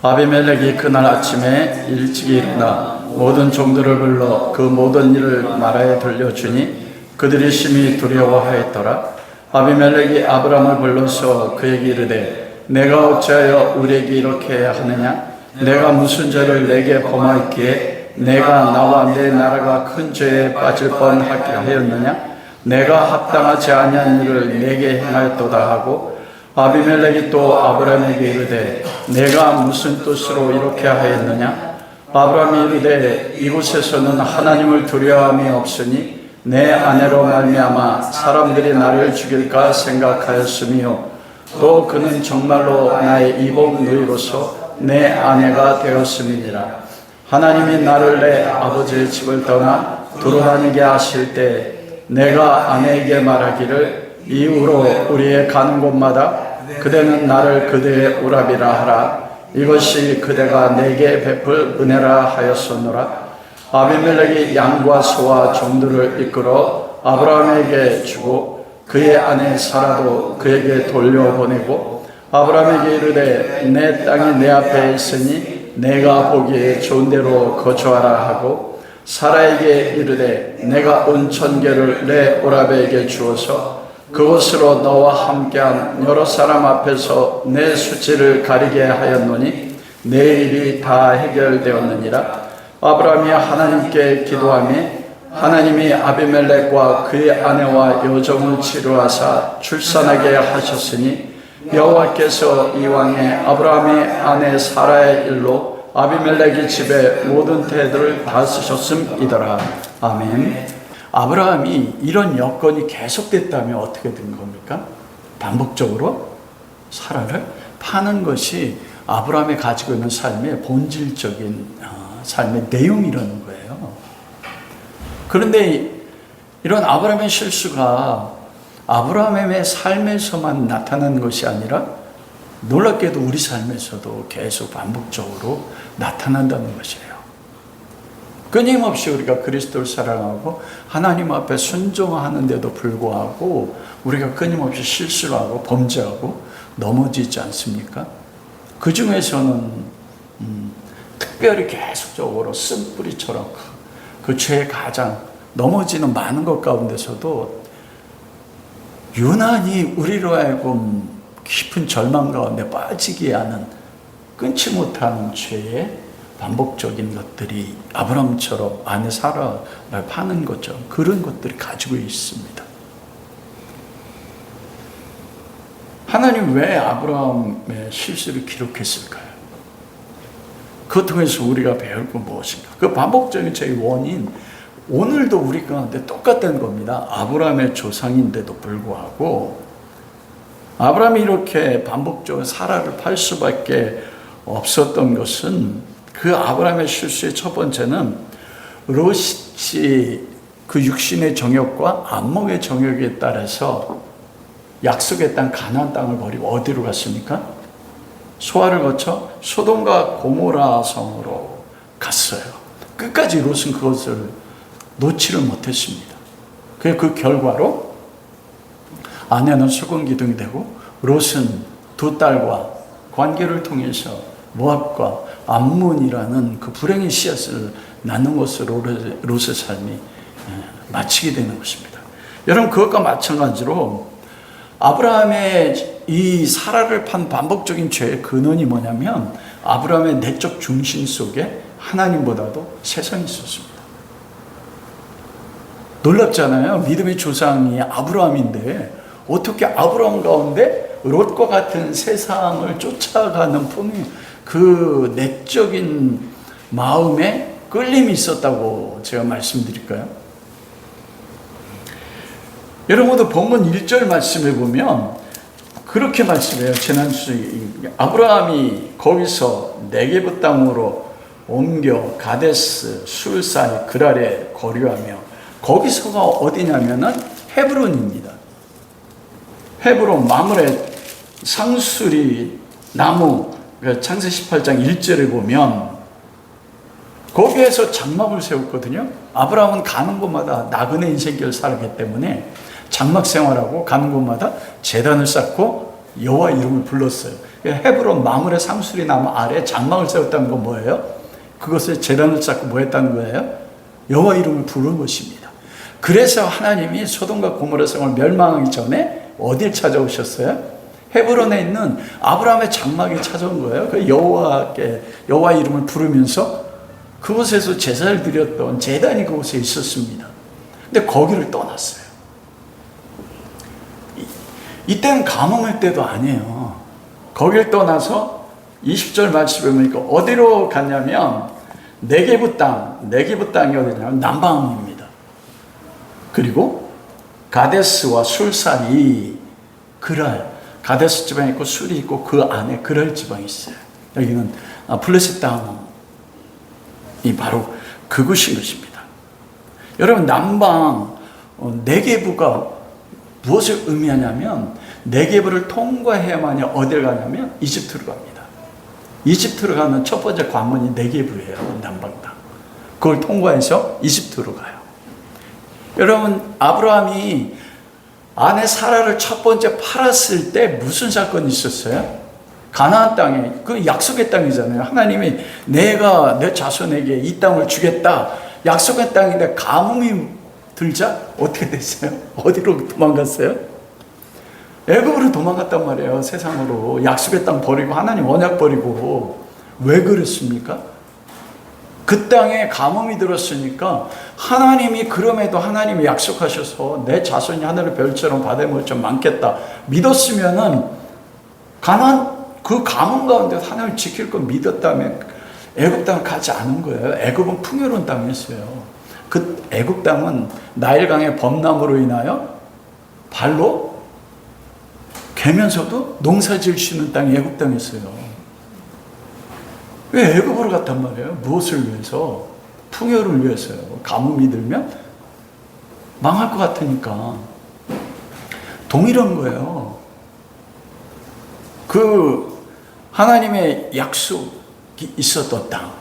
아비멜렉이 그날 아침에 일찍 일어나 모든 종들을 불러 그 모든 일을 말하여 들려주니 그들이 심히 두려워하였더라. 아비멜렉이 아브람을 불러서 그에게 이르되 내가 어찌하여 우리에게 이렇게 하느냐? 내가 무슨 죄를 내게 범하였기에 내가 나와 내 나라가 큰 죄에 빠질 뻔하였느냐? 내가 합당하지 아니한 일을 내게 행하였도다 하고 아비멜렉이 또 아브람에게 이르되 내가 무슨 뜻으로 이렇게 하였느냐? 아브람이 이르되 이곳에서는 하나님을 두려워함이 없으니 내 아내로 말미암아 사람들이 나를 죽일까 생각하였으며 또 그는 정말로 나의 이복 누이로서 내 아내가 되었음이니라. 하나님이 나를 내 아버지의 집을 떠나 돌아다니게 하실 때 내가 아내에게 말하기를 이후로 우리의 가는 곳마다 그대는 나를 그대의 오랍이라 하라. 이것이 그대가 내게 베풀 은혜라 하였었노라. 아비멜렉이 양과 소와 종들을 이끌어 아브라함에게 주고 그의 아내 사라도 그에게 돌려보내고 아브라함에게 이르되 내 땅이 내 앞에 있으니 내가 보기에 좋은 데로 거주하라 하고 사라에게 이르되 내가 온 천개를 내 오랍에게 주어서 그곳으로 너와 함께한 여러 사람 앞에서 내 수치를 가리게 하였노니 내 일이 다 해결되었느니라. 아브라함이 하나님께 기도하며 하나님이 아비멜렉과 그의 아내와 여종을 치료하사 출산하게 하셨으니 여호와께서 이왕에 아브라함의 아내 사라의 일로 아비멜렉의 집에 모든 태들을 다 쓰셨음이더라. 아멘. 아브라함이 이런 여건이 계속됐다면 어떻게 된 겁니까? 반복적으로 사라를 파는 것이 아브라함이 가지고 있는 삶의 본질적인 삶의 내용이라는 거예요. 그런데 이런 아브라함의 실수가 아브라함의 삶에서만 나타난 것이 아니라 놀랍게도 우리 삶에서도 계속 반복적으로 나타난다는 것이에요. 끊임없이 우리가 그리스도를 사랑하고 하나님 앞에 순종하는데도 불구하고 우리가 끊임없이 실수를 하고 범죄하고 넘어지지 않습니까? 그 중에서는 특별히 계속적으로 쓴뿌리처럼 그 죄의 가장 넘어지는 많은 것 가운데서도 유난히 우리로 하여금 깊은 절망 가운데 빠지게 하는 끊지 못하는 죄의 반복적인 것들이 아브라함처럼 아내 사라를 파는 것처럼 그런 것들이 가지고 있습니다. 하나님 왜 아브라함의 실수를 기록했을까요? 그것 통해서 우리가 배울 건 무엇인가? 그 반복적인 죄의 원인, 오늘도 우리 가운데 똑같다는 겁니다. 아브라함의 조상인데도 불구하고 아브라함이 이렇게 반복적으로 사라를 팔 수밖에 없었던 것은 그 아브라함의 실수의 첫 번째는 롯이 그 육신의 정욕과 안목의 정욕에 따라서 약속의 땅 가나안 땅을 버리고 어디로 갔습니까? 소아를 거쳐 소돔과 고모라 성으로 갔어요. 끝까지 롯은 그것을 놓지를 못했습니다. 그 결과로 아내는 수건 기둥이 되고 롯은 두 딸과 관계를 통해서 모압과 암몬이라는 그 불행의 씨앗을 낳는 것으로 롯의 삶이 마치게 되는 것입니다. 여러분, 그것과 마찬가지로 아브라함의 이 사라를 판 반복적인 죄의 근원이 뭐냐면 아브라함의 내적 중심 속에 하나님보다도 세상이 있었습니다. 놀랍잖아요. 믿음의 조상이 아브라함인데 어떻게 아브라함 가운데 롯과 같은 세상을 쫓아가는 품이 그 내적인 마음에 끌림이 있었다고 제가 말씀드릴까요? 여러분도 본문 1절 말씀해 보면 그렇게 말씀해요. 지난주에 아브라함이 거기서 네게브 땅으로 옮겨 가데스, 술 사이 그랄에 거류하며 거기서가 어디냐면은 헤브론입니다. 헤브론 마므레 상수리 나무, 창세기 18장 1절에 보면 거기에서 장막을 세웠거든요. 아브라함은 가는 곳마다 나그네 인생길을 살았기 때문에 장막 생활하고 가는 곳마다 제단을 쌓고 여호와 이름을 불렀어요. 헤브론 마므레 상수리 나무 아래 장막을 세웠다는 건 뭐예요? 그것을 제단을 쌓고 뭐 했다는 거예요? 여호와 이름을 부른 것입니다. 그래서 하나님이 소돔과 고모라 성을 멸망하기 전에 어딜 찾아오셨어요? 헤브론에 있는 아브라함의 장막에 찾아온 거예요. 그 여호와 이름을 부르면서 그곳에서 제사를 드렸던 제단이 그곳에 있었습니다. 근데 거기를 떠났어요. 이때는 가뭄일 때도 아니에요. 거길 떠나서 20절 말씀에 보니까 어디로 갔냐면 네게부 땅이 어디냐면 남방입니다. 그리고 가데스와 술 사이 그랄, 가데스 지방이 있고 술이 있고 그 안에 그랄 지방이 있어요. 여기는 블레셋 땅이 바로 그곳인 것입니다. 여러분 남방 네게부가 무엇을 의미하냐면 네게부를 통과해야만이 어딜 가냐면 이집트로 갑니다. 이집트로 가는 첫 번째 관문이 네게부예요. 남방 땅. 그걸 통과해서 이집트로 가요. 여러분 아브라함이 아내 사라를 첫 번째 팔았을 때 무슨 사건이 있었어요? 가나안 땅에, 그 약속의 땅이잖아요. 하나님이 내가 내 자손에게 이 땅을 주겠다. 약속의 땅인데 가뭄이 들자 어떻게 됐어요? 어디로 도망갔어요? 애굽으로 도망갔단 말이에요. 세상으로. 약속의 땅 버리고 하나님 언약 버리고. 왜 그랬습니까? 그 땅에 가뭄이 들었으니까 하나님이 그럼에도 하나님이 약속하셔서 내 자손이 하늘의 별처럼 바다의 물처럼 많겠다 믿었으면은 가나안 그 가뭄 가운데 하나님을 지킬 거 믿었다면 애굽 땅을 가지 않은 거예요. 애굽은 풍요로운 땅이었어요. 그 애굽 땅은 나일강의 범람으로 인하여 발로 개면서도 농사 지을 수 있는 땅이 애굽 땅이었어요. 왜 애굽으로 갔단 말이에요? 무엇을 위해서? 풍요를 위해서요. 가뭄이 들면 망할 것 같으니까. 동일한 거예요. 그 하나님의 약속이 있었던 땅.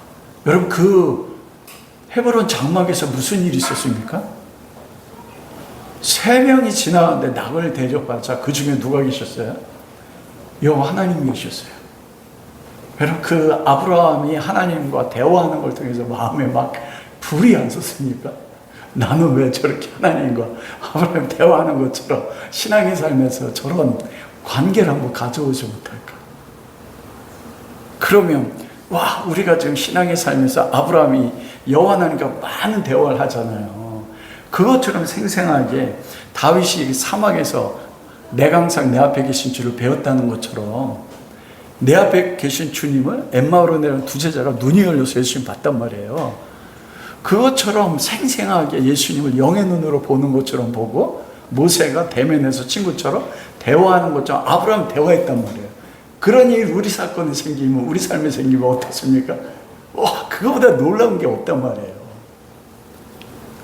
여러분 그 헤브론 장막에서 무슨 일이 있었습니까? 3명이 지나가는데 낙을 대접하자 그 중에 누가 계셨어요? 여호와 하나님이 계셨어요. 여러분 그 아브라함이 하나님과 대화하는 걸 통해서 마음에 막 불이 안 솟습니까? 나는 왜 저렇게 하나님과 아브라함이 대화하는 것처럼 신앙의 삶에서 저런 관계를 한번 가져오지 못할까? 그러면 와 우리가 지금 신앙의 삶에서 아브라함이 여호와 하나님과 많은 대화를 하잖아요. 그것처럼 생생하게 다윗이 사막에서 내가 항상 내 앞에 계신 주를 배웠다는 것처럼 내 앞에 계신 주님을 엠마오로 내려온 두 제자가 눈이 열려서 예수님 봤단 말이에요. 그것처럼 생생하게 예수님을 영의 눈으로 보는 것처럼 보고 모세가 대면에서 친구처럼 대화하는 것처럼 아브라함 대화했단 말이에요. 그런 일 우리 사건에 생기면 우리 삶에 생기면 어떻습니까? 와 그거보다 놀라운 게 없단 말이에요.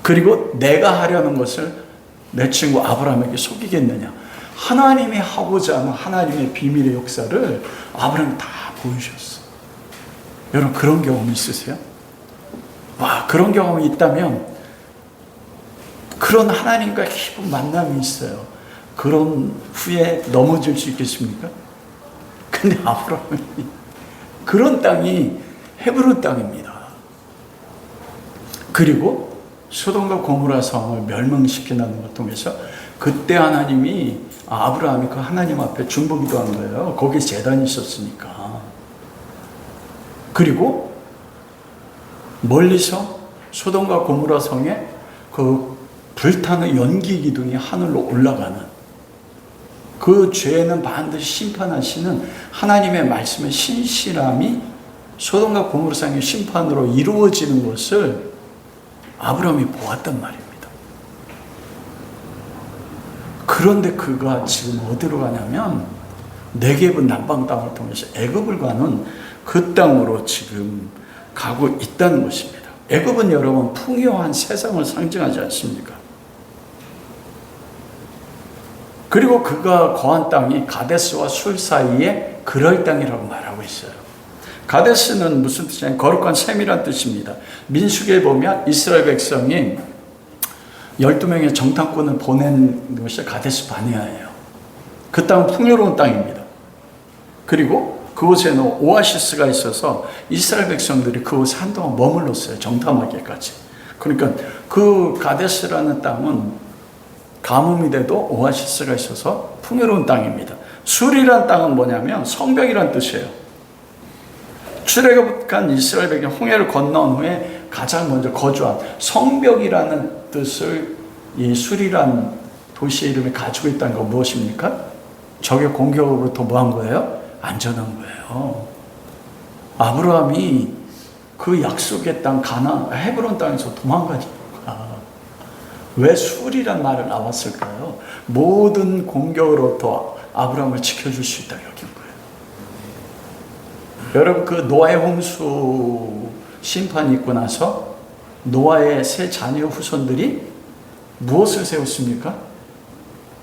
그리고 내가 하려는 것을 내 친구 아브라함에게 속이겠느냐. 하나님이 하고자 하는 하나님의 비밀의 역사를 아브라함이 다 보여주셨어. 여러분 그런 경험이 있으세요? 와 그런 경험이 있다면 그런 하나님과 깊은 만남이 있어요. 그런 후에 넘어질 수 있겠습니까? 근데 아브라함이 그런 땅이 헤브론 땅입니다. 그리고 소돔과 고모라 성을 멸망시키는 것 통해서 그때 하나님이 아브라함이 그 하나님 앞에 중보기도한 거예요. 거기 제단이 있었으니까. 그리고 멀리서 소돔과 고모라 성에 그 불타는 연기 기둥이 하늘로 올라가는 그 죄는 반드시 심판하시는 하나님의 말씀의 신실함이 소돔과 고모라 성의 심판으로 이루어지는 것을 아브라함이 보았단 말입니다. 그런데 그가 지금 어디로 가냐면 네게브 남방 땅을 통해서 애굽을 가는 그 땅으로 지금 가고 있다는 것입니다. 애굽은 여러분 풍요한 세상을 상징하지 않습니까? 그리고 그가 거한 땅이 가데스와 술 사이에 그럴 땅이라고 말하고 있어요. 가데스는 무슨 뜻이냐면 거룩한 샘이란 뜻입니다. 민수기에 보면 이스라엘 백성이 12명의 정탐꾼을 보낸 것이 가데스 바네아예요. 그 땅은 풍요로운 땅입니다. 그리고 그곳에는 오아시스가 있어서 이스라엘 백성들이 그곳에 한동안 머물렀어요. 정탐하기까지. 그러니까 그 가데스라는 땅은 가뭄이 돼도 오아시스가 있어서 풍요로운 땅입니다. 술이란 땅은 뭐냐면 성벽이란 뜻이에요. 출애굽한 이스라엘 백성 홍해를 건너온 후에 가장 먼저 거주한 성벽이라는 뜻을 이 술이란 도시의 이름이 가지고 있다는 건 무엇입니까? 적의 공격으로부터 뭐 한 거예요? 안전한 거예요. 아브라함이 그 약속의 땅 가나안 헤브론 땅에서 도망가니까 왜 술이란 말을 나왔을까요? 모든 공격으로부터 아브라함을 지켜줄 수 있다 여긴 거예요. 여러분, 그 노아의 홍수 심판이 있고 나서 노아의 세 자녀 후손들이 무엇을 세웠습니까?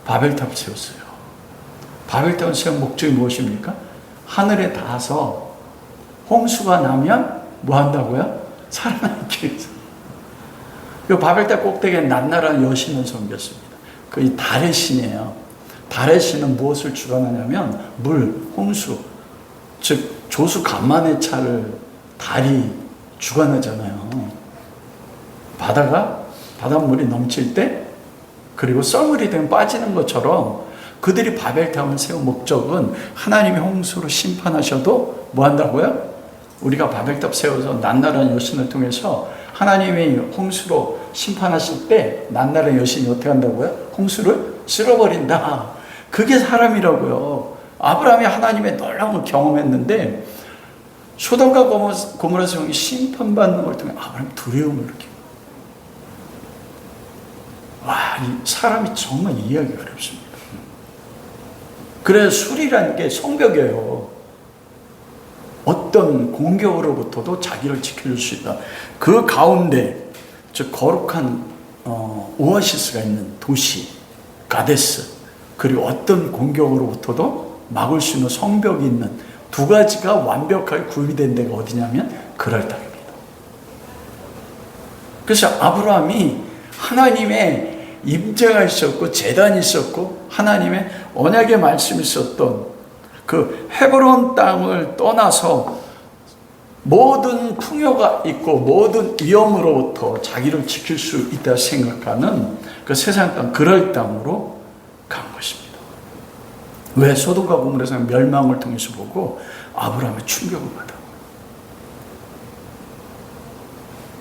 바벨탑을 세웠어요. 바벨탑을 세운 목적이 무엇입니까? 하늘에 닿아서 홍수가 나면 뭐 한다고요? 살아남기 위해서. 이 바벨탑 꼭대기에 낱나라한 여신을 섬겼습니다. 그 달의 신이에요. 달의 신은 무엇을 주관하냐면 물, 홍수, 즉 조수 간만의 차를 달이 주관하잖아요. 바닷물이 넘칠 때, 그리고 썰물이 되면 빠지는 것처럼 그들이 바벨탑을 세운 목적은 하나님의 홍수로 심판하셔도 뭐 한다고요? 우리가 바벨탑 세워서 낱나라한 여신을 통해서 하나님이 홍수로 심판하실 때 낱나라한 여신이 어떻게 한다고요? 홍수를 쓸어버린다. 그게 사람이라고요. 아브라함이 하나님의 놀라움을 경험했는데 소돔과 고모라 성이 심판받는 걸 통해 아브라함이 두려움을 느끼고, 와, 이 사람이 정말 이해하기 어렵습니다. 그래서 술이라는 게 성벽이에요. 어떤 공격으로부터도 자기를 지켜줄 수 있다. 그 가운데 즉 거룩한 오아시스가 있는 도시 가데스, 그리고 어떤 공격으로부터도 막을 수 있는 성벽이 있는 두 가지가 완벽하게 구비된 데가 어디냐면 그랄 땅입니다. 그래서 아브라함이 하나님의 임재가 있었고 제단이 있었고 하나님의 언약의 말씀이 있었던 그 헤브론 땅을 떠나서 모든 풍요가 있고 모든 위험으로부터 자기를 지킬 수 있다 생각하는 그 세상 땅 그럴 땅으로 간 것입니다. 왜? 소돔과 고모라의 멸망을 통해서 보고 아브라함의 충격을 받아.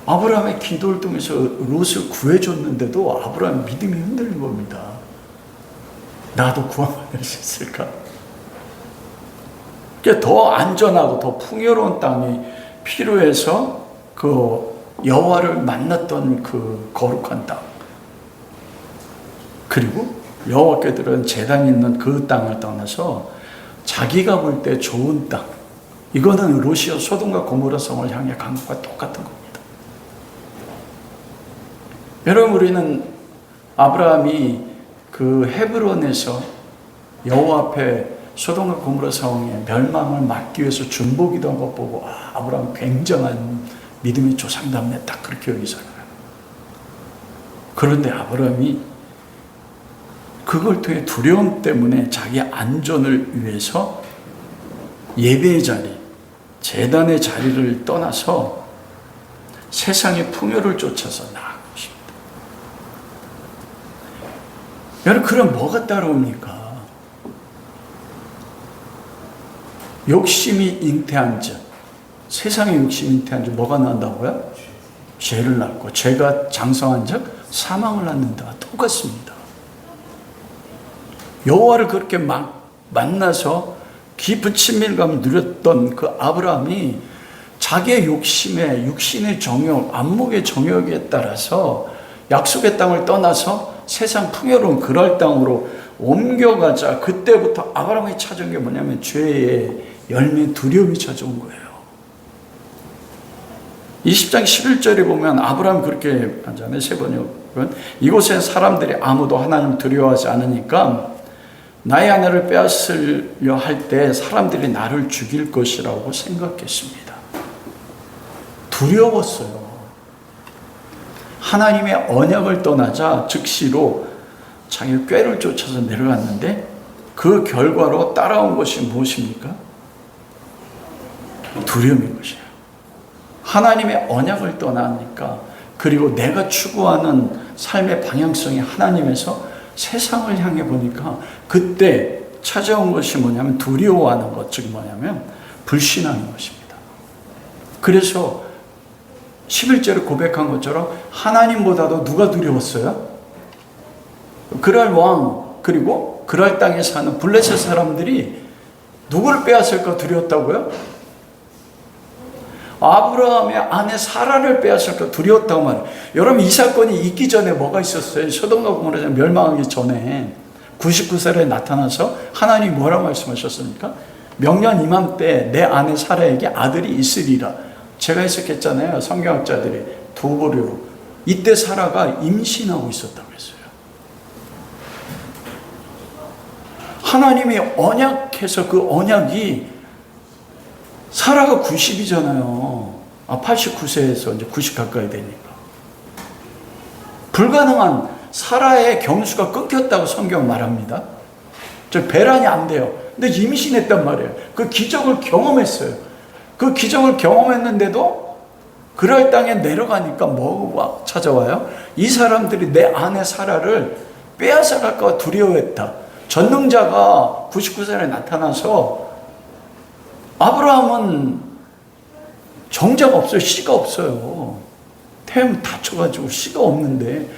아브라함의 기도를 통해서 롯을 구해줬는데도 아브라함의 믿음이 흔들린 겁니다. 나도 구원받을 수 있을까? 더 안전하고 더 풍요로운 땅이 필요해서 그 여호와를 만났던 그 거룩한 땅, 그리고 여호와께 드린 제단이 있는 그 땅을 떠나서 자기가 볼 때 좋은 땅, 이거는 롯이 소돔과 고모라 성을 향해 간 것과 똑같은 겁니다. 여러분, 우리는 아브라함이 그 헤브론에서 여호와 앞에 소돔과 고모라 성의 멸망을 막기 위해서 중보기도한 것 보고 아브라함 굉장한 믿음의 조상답네, 딱 그렇게 여기잖아요. 그런데 아브라함이 그걸 통해 두려움 때문에 자기 안전을 위해서 예배의 자리, 제단의 자리를 떠나서 세상의 풍요를 쫓아서 나아간 것입니다. 여러분, 그럼 뭐가 따라옵니까? 욕심이 잉태한 자, 세상의 욕심이 잉태한 자 뭐가 난다고요? 죄를 낳고, 죄가 장성한 자 사망을 낳는다. 똑같습니다. 여호와를 그렇게 만나서 깊은 친밀감을 누렸던 그 아브라함이 자기의 욕심에, 육신의 정욕, 안목의 정욕에 따라서 약속의 땅을 떠나서 세상 풍요로운 그럴 땅으로 옮겨가자. 그때부터 아브라함이 찾은 게 뭐냐면 죄의 열매, 두려움이 찾아온 거예요. 20장 11절에 보면 아브라함 그렇게 하잖아요. 세 번역은 이곳에 사람들이 아무도 하나님을 두려워하지 않으니까 나의 아내를 빼앗으려 할 때 사람들이 나를 죽일 것이라고 생각했습니다. 두려웠어요. 하나님의 언약을 떠나자 즉시로 자기 꾀를 쫓아서 내려갔는데 그 결과로 따라온 것이 무엇입니까? 두려움인 것이에요. 하나님의 언약을 떠나니까, 그리고 내가 추구하는 삶의 방향성이 하나님에서 세상을 향해 보니까 그때 찾아온 것이 뭐냐면 두려워하는 것, 즉 뭐냐면 불신하는 것입니다. 그래서 11절에 고백한 것처럼 하나님보다도 누가 두려웠어요? 그랄 왕, 그리고 그랄 땅에 사는 블레셋 사람들이 누구를 빼앗을까 두려웠다고요? 아브라함의 아내 사라를 빼앗을까 두려웠다고 말해요. 여러분, 이 사건이 있기 전에 뭐가 있었어요? 소돔과 고모라 멸망하기 전에 99살에 나타나서 하나님이 뭐라고 말씀하셨습니까? 명년 이맘때 내 아내 사라에게 아들이 있으리라. 제가 해석했잖아요. 성경학자들이 두 부류로. 이때 사라가 임신하고 있었다고 했어요. 하나님이 언약해서 그 언약이, 사라가 90이잖아요. 89세에서 이제 90 가까이 되니까. 불가능한 사라의 경수가 끊겼다고 성경 말합니다. 저 배란이 안 돼요. 근데 임신했단 말이에요. 그 기적을 경험했어요. 그 기적을 경험했는데도 그랄 땅에 내려가니까 뭐가 찾아와요? 이 사람들이 내 아내 사라를 빼앗아갈까 두려워했다. 전능자가 99살에 나타나서, 아브라함은 정자가 없어요. 씨가 없어요. 태음 다쳐가지고 씨가 없는데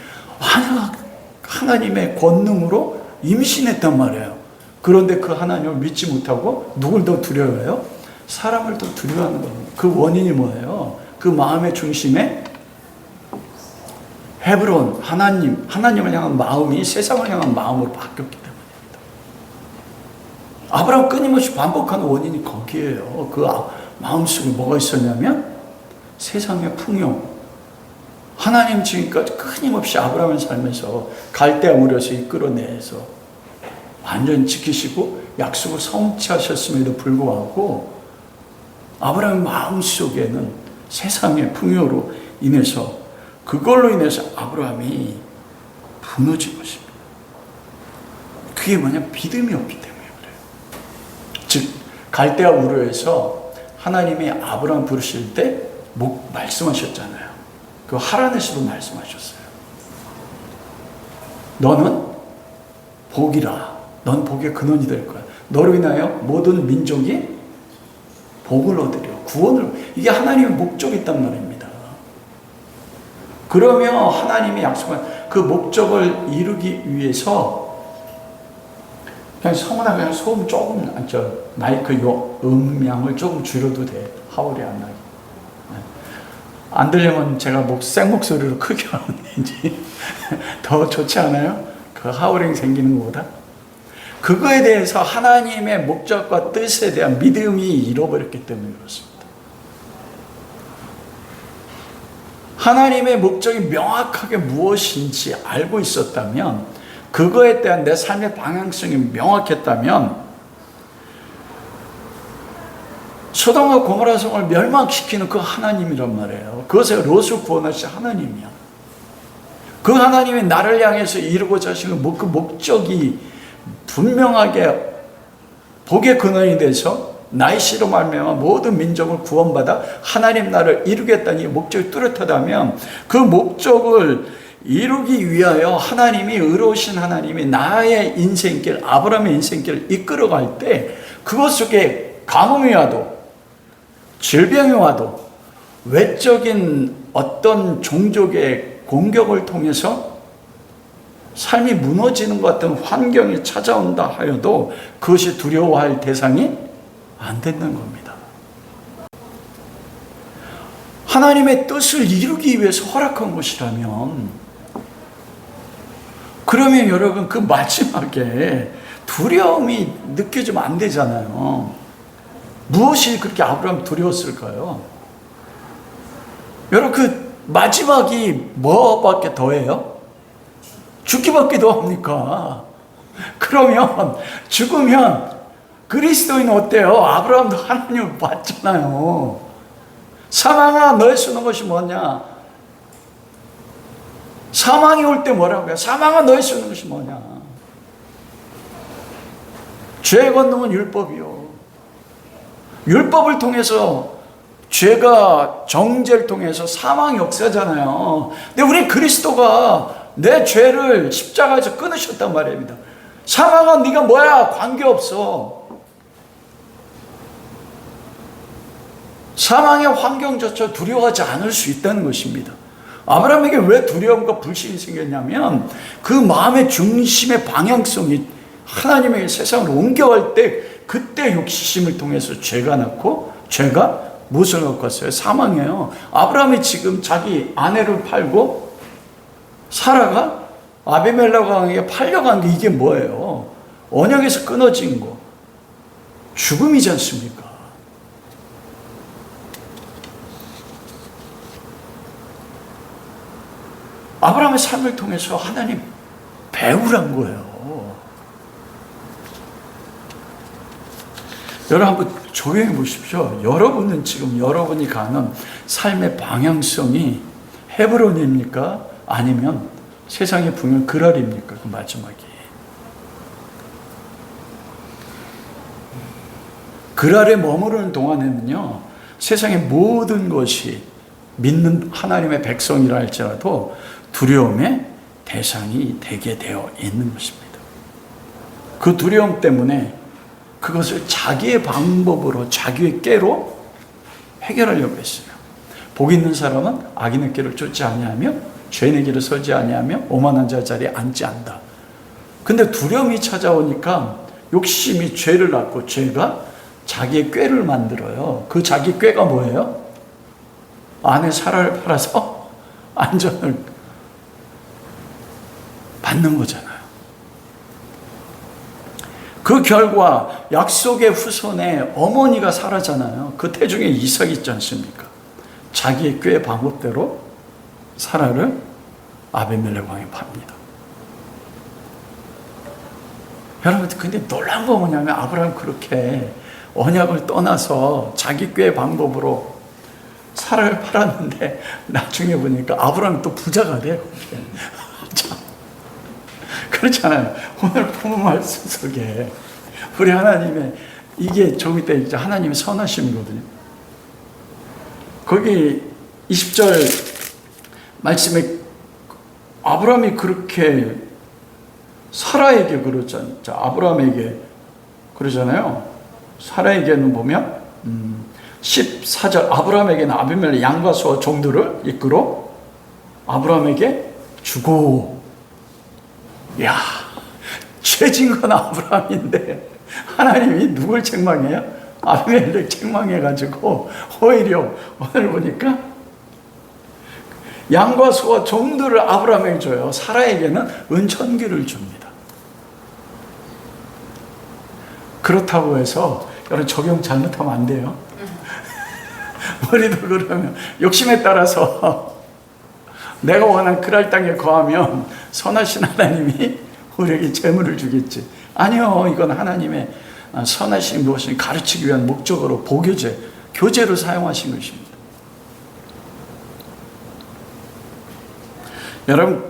하나님의 권능으로 임신했단 말이에요. 그런데 그 하나님을 믿지 못하고 누굴 더 두려워해요? 사람을 더 두려워하는 겁니다. 그 원인이 뭐예요? 그 마음의 중심에 헤브론, 하나님을 향한 마음이 세상을 향한 마음으로 바뀌었기 때문입니다. 아브라함 끊임없이 반복하는 원인이 거기에요. 그 마음속에 뭐가 있었냐면 세상의 풍요. 하나님 지금까지 끊임없이 아브라함의 삶에서 갈대아 우려서 이끌어내서 완전히 지키시고 약속을 성취하셨음에도 불구하고 아브라함의 마음속에는 세상의 풍요로 인해서, 그걸로 인해서 아브라함이 무너진 것입니다. 그게 뭐냐? 믿음이 없기 때문에 그래요. 즉 갈대아 우르에서 하나님이 아브라함 부르실 때 말씀하셨잖아요. 그 하란에서도 말씀하셨어요. 너는 복이라. 넌 복의 근원이 될 거야. 너로 인하여 모든 민족이 복을 얻으려, 구원을. 이게 하나님의 목적이 있단 말입니다. 그러면 하나님이 약속한 그 목적을 이루기 위해서 그냥 성은아, 그냥 소음 조금, 마이크 음량을 조금 줄여도 돼. 하울이 안 나게. 안 들리면 제가 생목소리로 크게 하는지 더 좋지 않아요? 그 하울링 생기는 것보다. 그거에 대해서 하나님의 목적과 뜻에 대한 믿음이 잃어버렸기 때문에 그렇습니다. 하나님의 목적이 명확하게 무엇인지 알고 있었다면, 그거에 대한 내 삶의 방향성이 명확했다면, 소돔과 고모라 성을 멸망시키는 그 하나님이란 말이에요. 그것에 롯을 구원하신 하나님이야. 그 하나님이 나를 향해서 이루고자 하시는 그 목적이 분명하게 복의 근원이 돼서 나의 씨로 말미암아 모든 민족을 구원받아 하나님 나라를 이루겠다는 이 목적이 뚜렷하다면, 그 목적을 이루기 위하여 하나님이, 의로우신 하나님이 나의 인생길, 아브라함의 인생길을 이끌어갈 때, 그것 속에 가뭄이 와도, 질병이 와도, 외적인 어떤 종족의 공격을 통해서 삶이 무너지는 것 같은 환경이 찾아온다 하여도 그것이 두려워할 대상이 안 된다는 겁니다. 하나님의 뜻을 이루기 위해서 허락한 것이라면, 그러면 여러분 그 마지막에 두려움이 느껴지면 안 되잖아요. 무엇이 그렇게 아브라함이 두려웠을까요? 여러분 그 마지막이 뭐밖에 더해요? 죽기밖에 더 합니까? 그러면 죽으면 그리스도인은 어때요? 아브라함도 하나님을 봤잖아요. 사망아 너의 수는 것이 뭐냐? 사망이 올 때 뭐라고요? 사망아 너의 수는 것이 뭐냐? 죄의 권능은 율법이요. 율법을 통해서 죄가 정죄를 통해서 사망 역사잖아요. 근데 우리 그리스도가 내 죄를 십자가에서 끊으셨단 말입니다. 사망아 네가 뭐야? 관계없어. 사망의 환경조차 두려워하지 않을 수 있다는 것입니다. 아브라함에게 왜 두려움과 불신이 생겼냐면 그 마음의 중심의 방향성이 하나님의 세상을 옮겨갈 때 그때 욕심을 통해서 죄가 났고 죄가 무엇을 갖고 왔어요? 사망이에요. 아브라함이 지금 자기 아내를 팔고 사라가 아비멜렉에게 팔려간 게 이게 뭐예요? 언약에서 끊어진 거. 죽음이지 않습니까? 아브라함의 삶을 통해서 하나님 배우란 거예요. 여러분 한번 조용히 보십시오. 여러분은 지금 여러분이 가는 삶의 방향성이 헤브론입니까? 아니면 세상의 풍요 그랄입니까? 그 마지막에. 그랄에 머무르는 동안에는요, 세상의 모든 것이 믿는 하나님의 백성이라 할지라도 두려움의 대상이 되게 되어 있는 것입니다. 그 두려움 때문에 그것을 자기의 방법으로, 자기의 꾀로 해결하려고 했어요. 복 있는 사람은 악인의 길을 쫓지 아니하며 죄인의 길을 서지 아니하며 오만한 자 자리에 앉지 않는다. 근데 두려움이 찾아오니까 욕심이 죄를 낳고 죄가 자기의 꾀를 만들어요. 그 자기 꾀가 뭐예요? 아내 사라를 팔아서 안전을 받는 거잖아요. 그 결과 약속의 후손에 어머니가 사라잖아요. 그 태중에 이삭이 있지 않습니까? 자기의 꾀의 방법대로 사라를 아비멜렉 왕에 팝니다. 여러분, 근데 놀라운 거 뭐냐면 아브라함 그렇게 언약을 떠나서 자기 꾀의 방법으로 사라를 팔았는데 나중에 보니까 아브라함이 또 부자가 돼요. 그렇잖아요. 오늘 본문 말씀 속에 우리 하나님의 이게 좀 이따 이제 하나님의 선하심이거든요. 거기 20절 말씀에 아브라함이 그렇게 사라에게 그러잖아요. 아브라함에게 그러잖아요. 사라에게는 보면 14절 아브라함에게는 아비멜렉 양과 소와 종들을 이끌어 아브라함에게 주고, 야, 죄진 건 아브라함인데 하나님이 누굴 책망해요? 아비멜렉 책망해가지고 오히려 오늘 보니까 양과 소와 종들을 아브라함에게 줘요. 사라에게는 은천기를 줍니다. 그렇다고 해서 여러분 적용 잘못하면 안 돼요. 우리도 그러면 욕심에 따라서 내가 원하는 그랄 땅에 거하면 선하신 하나님이 우리에게 재물을 주겠지. 아니요, 이건 하나님의 선하신 무엇을 가르치기 위한 목적으로 보교제, 교제로 사용하신 것입니다. 여러분,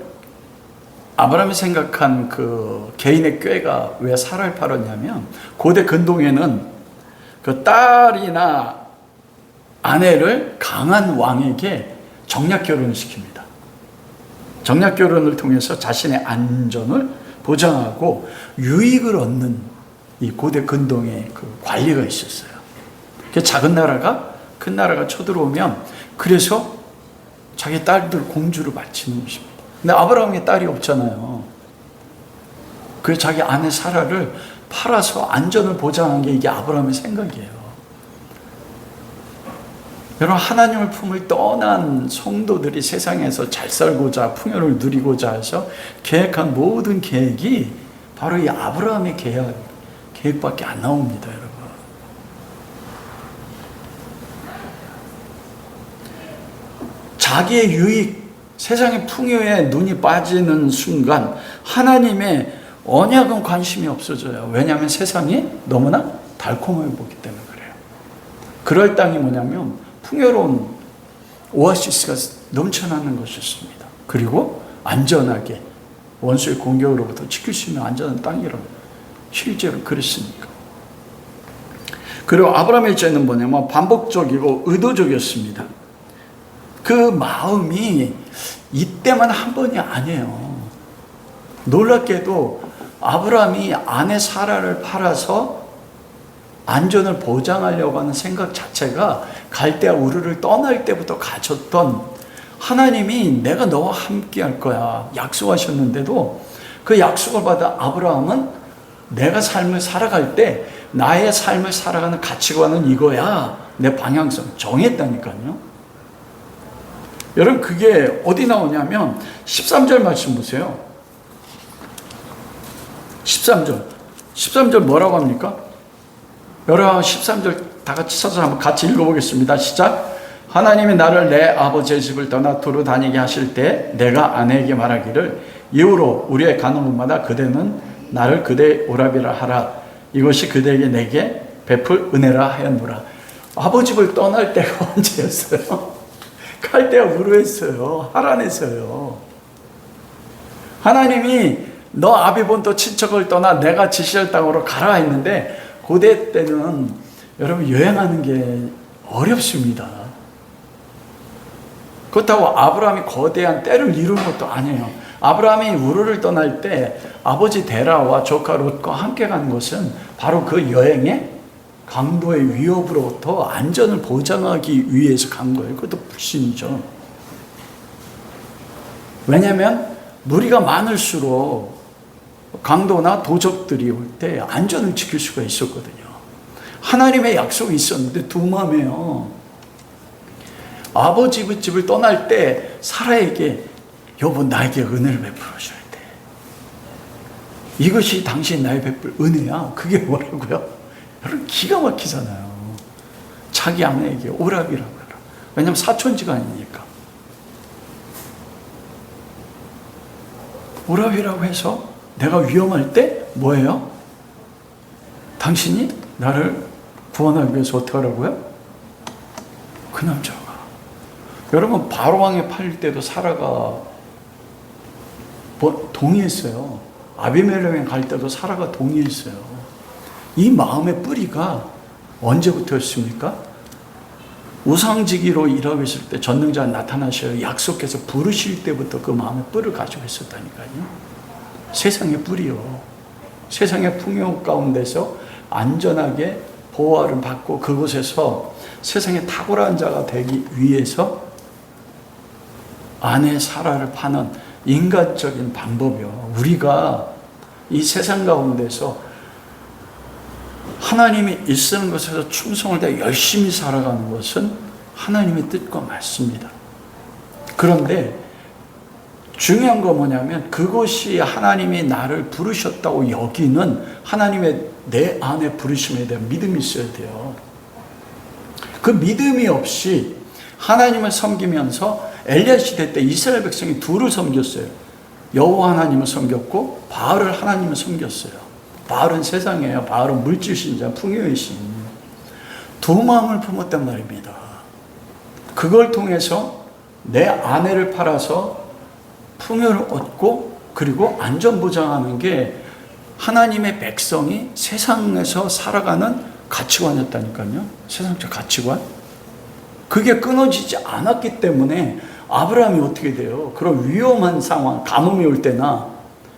아브라함이 생각한 그 개인의 꾀가 왜 사라를 팔았냐면 고대 근동에는 그 딸이나 아내를 강한 왕에게 정략 결혼을 시킵니다. 정략 결혼을 통해서 자신의 안전을 보장하고 유익을 얻는 이 고대 근동의 그 관리가 있었어요. 작은 나라가 큰 나라가 쳐들어오면 그래서 자기 딸들 공주를 바치는 것입니다. 근데 아브라함의 딸이 없잖아요. 그래서 자기 아내 사라를 팔아서 안전을 보장한 게 이게 아브라함의 생각이에요. 여러분, 하나님을 품을 떠난 성도들이 세상에서 잘 살고자 풍요를 누리고자 해서 계획한 모든 계획이 바로 이 아브라함의 계획밖에 안 나옵니다. 여러분, 자기의 유익, 세상의 풍요에 눈이 빠지는 순간 하나님의 언약은 관심이 없어져요. 왜냐하면 세상이 너무나 달콤하게 보기 때문에 그래요. 그럴 땅이 뭐냐면 풍요로운 오아시스가 넘쳐나는 것이었습니다. 그리고 안전하게 원수의 공격으로부터 지킬 수 있는 안전한 땅이라고 실제로 그랬으니까. 그리고 아브라함의 죄는 뭐냐면 반복적이고 의도적이었습니다. 그 마음이 이때만 한 번이 아니에요. 놀랍게도 아브라함이 아내 사라를 팔아서 안전을 보장하려고 하는 생각 자체가 갈대아 우르를 떠날 때부터 가졌던, 하나님이 내가 너와 함께 할 거야 약속하셨는데도 그 약속을 받아 아브라함은 내가 삶을 살아갈 때 나의 삶을 살아가는 가치관은 이거야, 내 방향성 정했다니까요. 여러분, 그게 어디 나오냐면 13절 말씀 보세요. 13절 뭐라고 합니까? 여러분 13절 다 같이 찾아서 한번 같이 읽어보겠습니다. 시작. 하나님이 나를 내 아버지의 집을 떠나 두루 다니게 하실 때 내가 아내에게 말하기를 이후로 우리의 가는 곳마다 그대는 나를 그대의 오라비라 하라. 이것이 그대에게 내게 베풀 은혜라 하였노라. 아버지 집을 떠날 때가 언제였어요? 갈대아 우르했어요. 하란에서요. 하나님이 너 아비본토 친척을 떠나 내가 지시할 땅으로 가라 했는데, 고대 때는 여러분 여행하는 게 어렵습니다. 그렇다고 아브라함이 거대한 떼를 이룬 것도 아니에요. 아브라함이 우르를 떠날 때 아버지 데라와 조카 롯과 함께 간 것은 바로 그 여행의 강도의 위협으로부터 안전을 보장하기 위해서 간 거예요. 그것도 불신이죠. 왜냐하면 무리가 많을수록 강도나 도적들이 올 때 안전을 지킬 수가 있었거든요. 하나님의 약속이 있었는데 두 마음이에요. 아버지 집을 떠날 때 사라에게 여보 나에게 은혜를 베풀어 줘야 돼. 이것이 당신 나의 베풀 은혜야. 그게 뭐라고요? 여러분 기가 막히잖아요. 자기 아내에게 오라비라고 해라. 왜냐하면 사촌지가 아니니까. 오라비라고 해서 내가 위험할 때 뭐예요? 당신이 나를 구원하기 위해서 어떻게 하라고요? 그 남자가. 여러분 바로왕에 팔릴 때도 사라가 동의했어요. 아비멜렉에 갈 때도 사라가 동의했어요. 이 마음의 뿌리가 언제부터였습니까? 우상지기로 일하고 있을 때 전능자가 나타나셔 약속해서 부르실 때부터 그 마음의 뿌리를 가지고 있었다니까요. 세상의 뿌리요. 세상의 풍요 가운데서 안전하게 보호를 받고 그곳에서 세상에 탁월한 자가 되기 위해서 아내 사라를 파는 인간적인 방법이요. 우리가 이 세상 가운데서 하나님이 있는 것에서 충성을 다해 열심히 살아가는 것은 하나님의 뜻과 맞습니다. 그런데 중요한 건 뭐냐면 그것이 하나님이 나를 부르셨다고 여기는 하나님의 내 안에 부르심에 대한 믿음이 있어야 돼요. 그 믿음이 없이 하나님을 섬기면서 엘리야 시대 때 이스라엘 백성이 둘을 섬겼어요. 여호와 하나님을 섬겼고 바알을 하나님을 섬겼어요. 바알은 세상이에요. 바알은 물질신자, 풍요의 신. 두 마음을 품었단 말입니다. 그걸 통해서 내 아내를 팔아서 풍요를 얻고 그리고 안전보장하는 게 하나님의 백성이 세상에서 살아가는 가치관이었다니까요. 세상적 가치관. 그게 끊어지지 않았기 때문에 아브라함이 어떻게 돼요? 그런 위험한 상황, 가뭄이 올 때나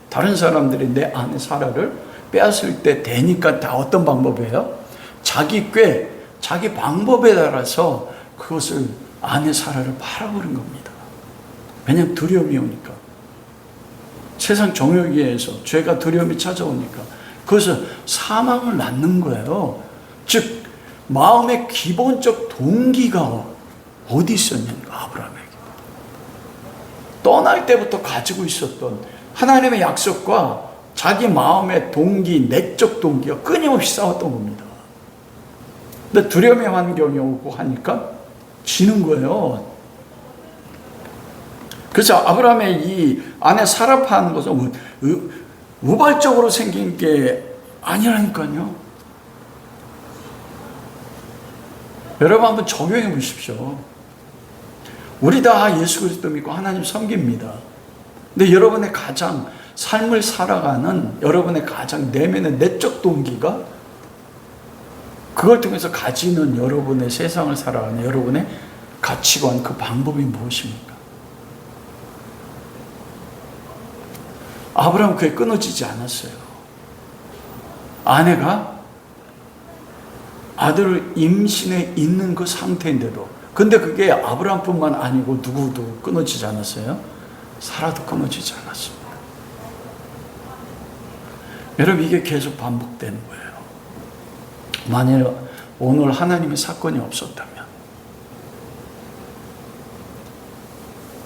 다른 사람들이 내 아내 사라를 빼앗을 때 되니까 다 어떤 방법이에요? 자기 꾀, 자기 방법에 따라서 그것을 아내 사라를 팔아버린 겁니다. 왜냐하면 두려움이 오니까. 세상 정욕에서 죄가 두려움이 찾아오니까 그것은 사망을 낳는 거예요. 즉 마음의 기본적 동기가 어디 있었는가? 아브라함에게 떠날 때부터 가지고 있었던 하나님의 약속과 자기 마음의 동기, 내적 동기가 끊임없이 싸웠던 겁니다. 근데 두려움의 환경이 오고 하니까 지는 거예요. 그래서 아브라함의 이 아내 사라 파는 것은 우발적으로 생긴 게 아니라니까요. 여러분 한번 적용해 보십시오. 우리 다 예수 그리스도 믿고 하나님 섬깁니다. 근데 여러분의 가장 삶을 살아가는 여러분의 가장 내면의 내적 동기가 그걸 통해서 가지는 여러분의 세상을 살아가는 여러분의 가치관, 그 방법이 무엇입니까? 아브라함 그게 끊어지지 않았어요. 아내가 아들을 임신해 있는 그 상태인데도, 근데 그게 아브라함뿐만 아니고 누구도 끊어지지 않았어요. 사라도 끊어지지 않았습니다. 여러분, 이게 계속 반복되는 거예요. 만일 오늘 하나님의 사건이 없었다면,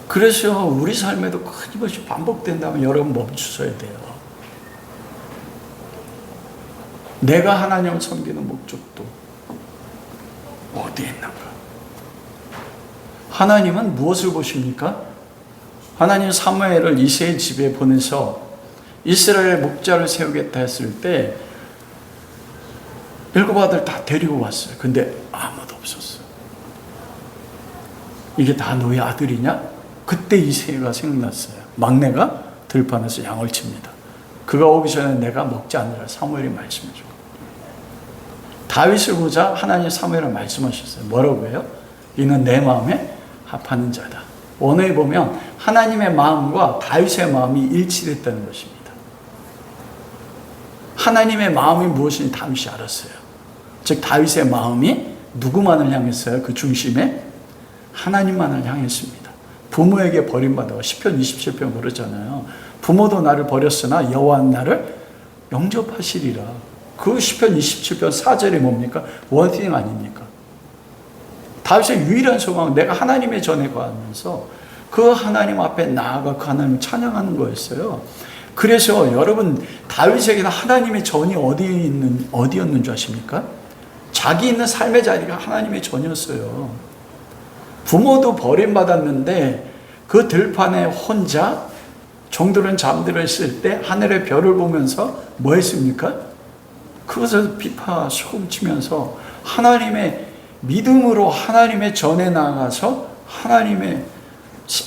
그래서 우리 삶에도 끊임없이 반복된다면 여러분 멈추셔야 돼요. 내가 하나님을 섬기는 목적도 어디에 있는가? 하나님은 무엇을 보십니까? 하나님 사무엘을 이새의 집에 보내서 이스라엘 목자를 세우겠다 했을 때 7 아들 다 데리고 왔어요. 근데 아무도 없었어요. 이게 다 너희 아들이냐? 그때 이새가 생각났어요. 막내가 들판에서 양을 칩니다. 그가 오기 전에 내가 먹지 않으라 사무엘이 말씀해주고, 다윗을 보자 하나님 사무엘은 말씀하셨어요. 뭐라고 해요? 이는 내 마음에 합하는 자다. 원어에 보면 하나님의 마음과 다윗의 마음이 일치됐다는 것입니다. 하나님의 마음이 무엇인지 다윗이 알았어요. 즉 다윗의 마음이 누구만을 향했어요? 그 중심에 하나님만을 향했습니다. 부모에게 버림받아 시편 27편 그러잖아요. 부모도 나를 버렸으나 여호와는 나를 영접하시리라. 그 시편 27편 4절이 뭡니까? 워딩 아닙니까? 다윗의 유일한 소망은 내가 하나님의 전에 가면서 그 하나님 앞에 나아가 그 하나님을 찬양하는 거였어요. 그래서 여러분, 다윗에게는 하나님의 전이 어디였는 줄 아십니까? 자기 있는 삶의 자리가 하나님의 전이었어요. 부모도 버림받았는데 그 들판에 혼자 종들은 잠들어 있을 때 하늘의 별을 보면서 뭐 했습니까? 그것을 비파 소금치면서 하나님의 믿음으로 하나님의 전에 나아가서 하나님의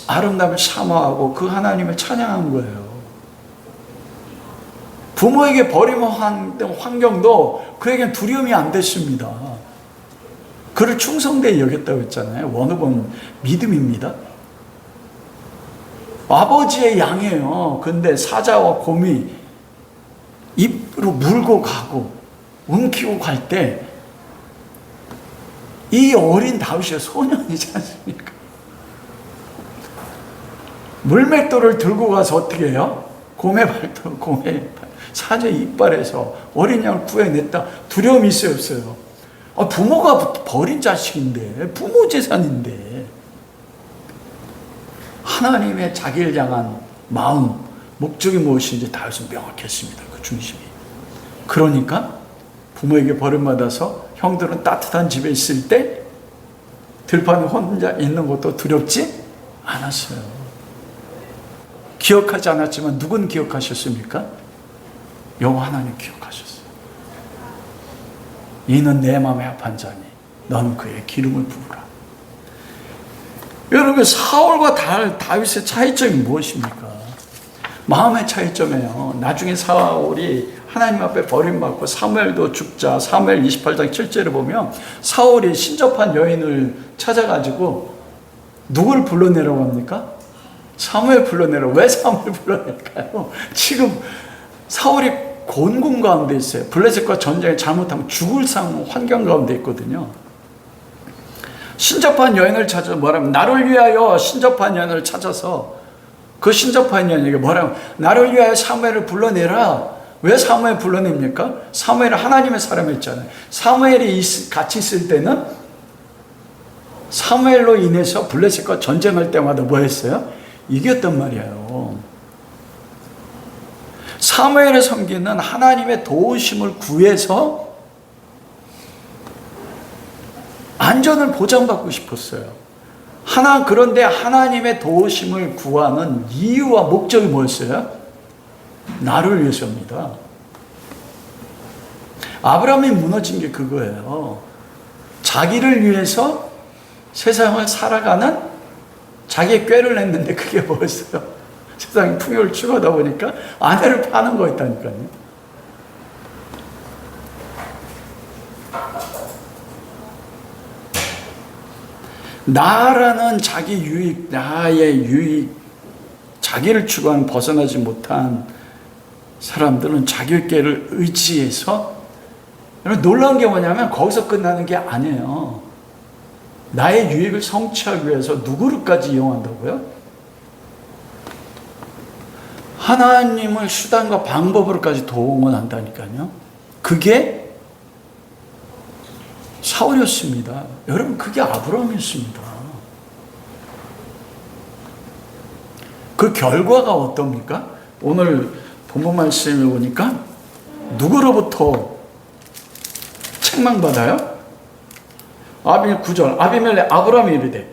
아름다움을 사모하고 그 하나님을 찬양한 거예요. 부모에게 버림한 환경도 그에게는 두려움이 안 됐습니다. 그를 충성되게 여겼다고 했잖아요. 원어본 믿음입니다. 아버지의 양이에요. 근데 사자와 곰이 입으로 물고 가고 움키고 갈 때 이 어린 다윗이 소년이지 않습니까? 물맷돌을 들고 가서 어떻게 해요? 곰의 사자의 이빨에서 어린 양을 구해냈다. 두려움이 있어요, 없어요? 부모가 버린 자식인데, 부모 재산인데, 하나님의 자기를 향한 마음, 목적이 무엇인지 다윗은 명확했습니다. 그 중심이. 그러니까 부모에게 버림받아서 형들은 따뜻한 집에 있을 때 들판에 혼자 있는 것도 두렵지 않았어요. 기억하지 않았지만 누군 기억하셨습니까? 여호와 하나님 기억하셨어요. 이는 내 마음에 합한 자니 너는 그의 기름을 부으라. 여러분, 사울과 다윗의 차이점이 무엇입니까? 마음의 차이점이에요. 나중에 사울이 하나님 앞에 버림받고 사무엘도 죽자, 사무엘 28장 7절을 보면 사울이 신접한 여인을 찾아가지고 누굴 불러내라고 합니까? 사무엘 불러내라고. 왜 사무엘 불러낼까요? 지금 사울이 곤궁 가운데 있어요. 블레셋과 전쟁에 잘못하면 죽을 환경 가운데 있거든요. 신접한 여인을 찾아서 뭐라면 나를 위하여 신접한 여인을 찾아서 그 신접한 여인에게 뭐라면 나를 위하여 사무엘을 불러내라. 왜 사무엘 불러냅니까? 사무엘은 하나님의 사람이었잖아요. 사무엘이 같이 있을 때는 사무엘로 인해서 블레셋과 전쟁할 때마다 뭐 했어요? 이겼단 말이에요. 사무엘의 섬기는 하나님의 도우심을 구해서 안전을 보장받고 싶었어요. 그런데 하나님의 도우심을 구하는 이유와 목적이 뭐였어요? 나를 위해서입니다. 아브라함이 무너진 게 그거예요. 자기를 위해서 세상을 살아가는 자기의 꾀를 냈는데 그게 뭐였어요? 세상이 풍요를 추구하다 보니까 아내를 파는 거였다니까요. 나라는 자기 유익, 나의 유익, 자기를 추구하는 벗어나지 못한 사람들은 자기를 의지해서, 놀라운 게 뭐냐면 거기서 끝나는 게 아니에요. 나의 유익을 성취하기 위해서 누구를까지 이용한다고요? 하나님을 수단과 방법으로까지 동원한다니까요. 그게 사울이었습니다. 여러분, 그게 아브라함이었습니다. 그 결과가 어떻습니까? 오늘 본문 말씀에 보니까 누구로부터 책망받아요? 9절 아비멜렉 아브라함이 이르되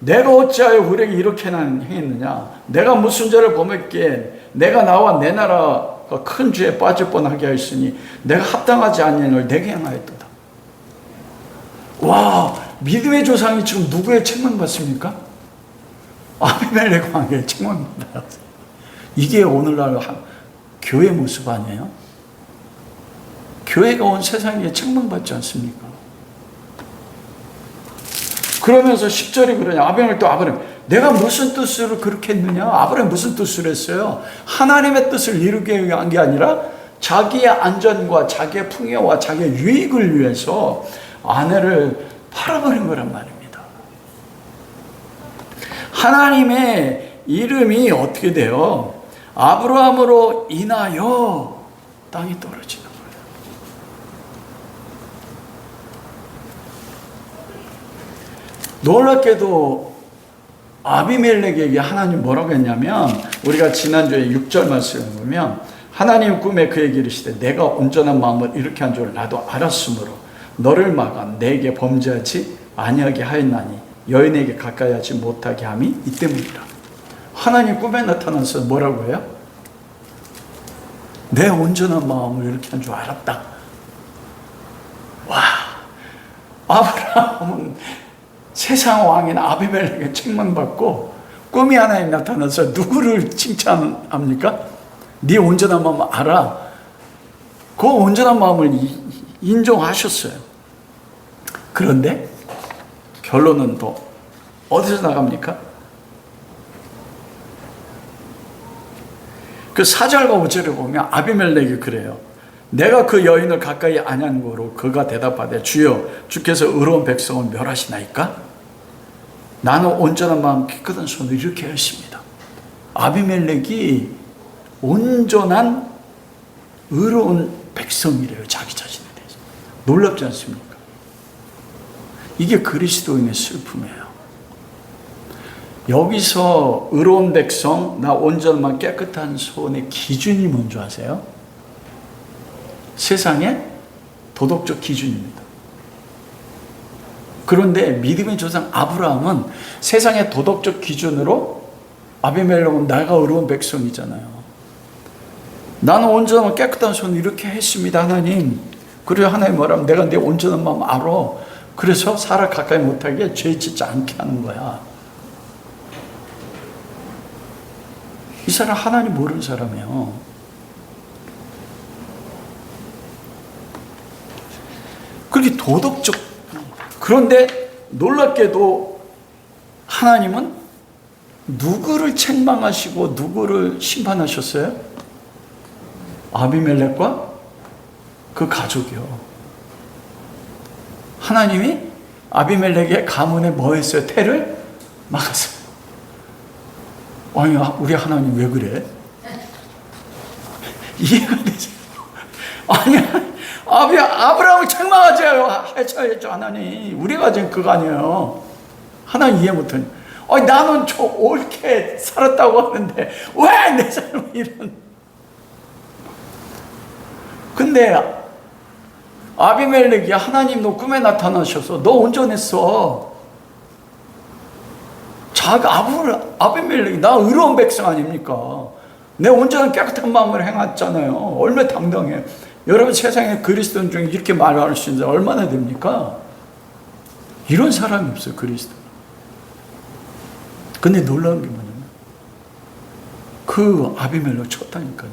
내가 어찌하여 우리에게 이렇게나 행했느냐? 내가 무슨 죄를 범했기에 내가 나와 내 나라가 큰 죄에 빠질 뻔하게 하였으니 내가 합당하지 아니하니를 내게 행하였도다. 와, 믿음의 조상이 지금 누구의 책망받습니까? 아비멜렉 왕의 책망받아요. 이게 오늘날 교회 모습 아니에요? 교회가 온 세상에 책망받지 않습니까? 그러면서 10절이 그러냐. 아브라함이 또 아브라함, 내가 무슨 뜻으로 그렇게 했느냐? 아브라함이 무슨 뜻을 했어요? 하나님의 뜻을 이루기 위한 게 아니라 자기의 안전과 자기의 풍요와 자기의 유익을 위해서 아내를 팔아버린 거란 말입니다. 하나님의 이름이 어떻게 돼요? 아브라함으로 인하여 땅이 떨어지는 거예요. 놀랍게도 아비멜렉에게 하나님 뭐라고 했냐면, 우리가 지난주에 6절 말씀을 보면 하나님 꿈에 그에게 이르시되 내가 온전한 마음을 이렇게 한 줄 나도 알았으므로 너를 막아 내게 범죄하지 아니하게 하였나니 여인에게 가까이 하지 못하게 함이 이 때문이라. 하나님 꿈에 나타나서 뭐라고 해요? 내 온전한 마음을 이렇게 한 줄 알았다. 와, 아브라함은 세상 왕인 아비멜렉에 책망받고 꿈이 하나님 나타나서 누구를 칭찬합니까? 네 온전한 마음 알아. 그 온전한 마음을 인정하셨어요. 그런데 결론은 또 어디서 나갑니까? 그 4절과 5절을 보면 아비멜렉이 그래요. 내가 그 여인을 가까이 아니한 거로 그가 대답하되 주여 주께서 의로운 백성을 멸하시나이까? 나는 온전한 마음 깨끗한 손을 이렇게 했습니다. 아비멜렉이 온전한 의로운 백성이래요. 자기 자신에 대해서. 놀랍지 않습니까? 이게 그리스도인의 슬픔이에요. 여기서 의로운 백성, 나 온전한 깨끗한 손의 기준이 뭔지 아세요? 세상의 도덕적 기준입니다. 그런데 믿음의 조상 아브라함은 세상의 도덕적 기준으로 아비멜렉은 내가 의로운 백성이잖아요. 나는 온전한 깨끗한 손 이렇게 했습니다, 하나님. 그래서 하나님 뭐라면 내가 내 온전한 마음 알아. 그래서 사람 가까이 못하게 죄 짓지 않게 하는 거야. 이 사람 하나님 모르는 사람이에요. 그렇게 도덕적. 그런데 놀랍게도 하나님은 누구를 책망하시고 누구를 심판하셨어요? 아비멜렉과 그 가족이요. 하나님이 아비멜렉의 가문에 뭐 했어요? 태를 막았어요. 아니, 우리 하나님 왜 그래? 이해가 되죠? 아니, 아브라함을 책망하죠. 하나님. 우리가 지금 그거 아니에요. 하나님 이해 못하니. 아니, 나는 좀 옳게 살았다고 하는데 왜 내 삶이 이런. 근데 아비멜렉이 하나님 너 꿈에 나타나셔서 너 온전했어. 아비멜렉이 나 의로운 백성 아닙니까? 내 온전한 깨끗한 마음을 행했잖아요. 얼마나 당당해. 여러분 세상에 그리스도인 중에 이렇게 말할 수 있는 사람 얼마나 됩니까? 이런 사람이 없어요, 그리스도. 근데 놀라운 게 뭐냐면 그 아비멜렉 쳤다니까요.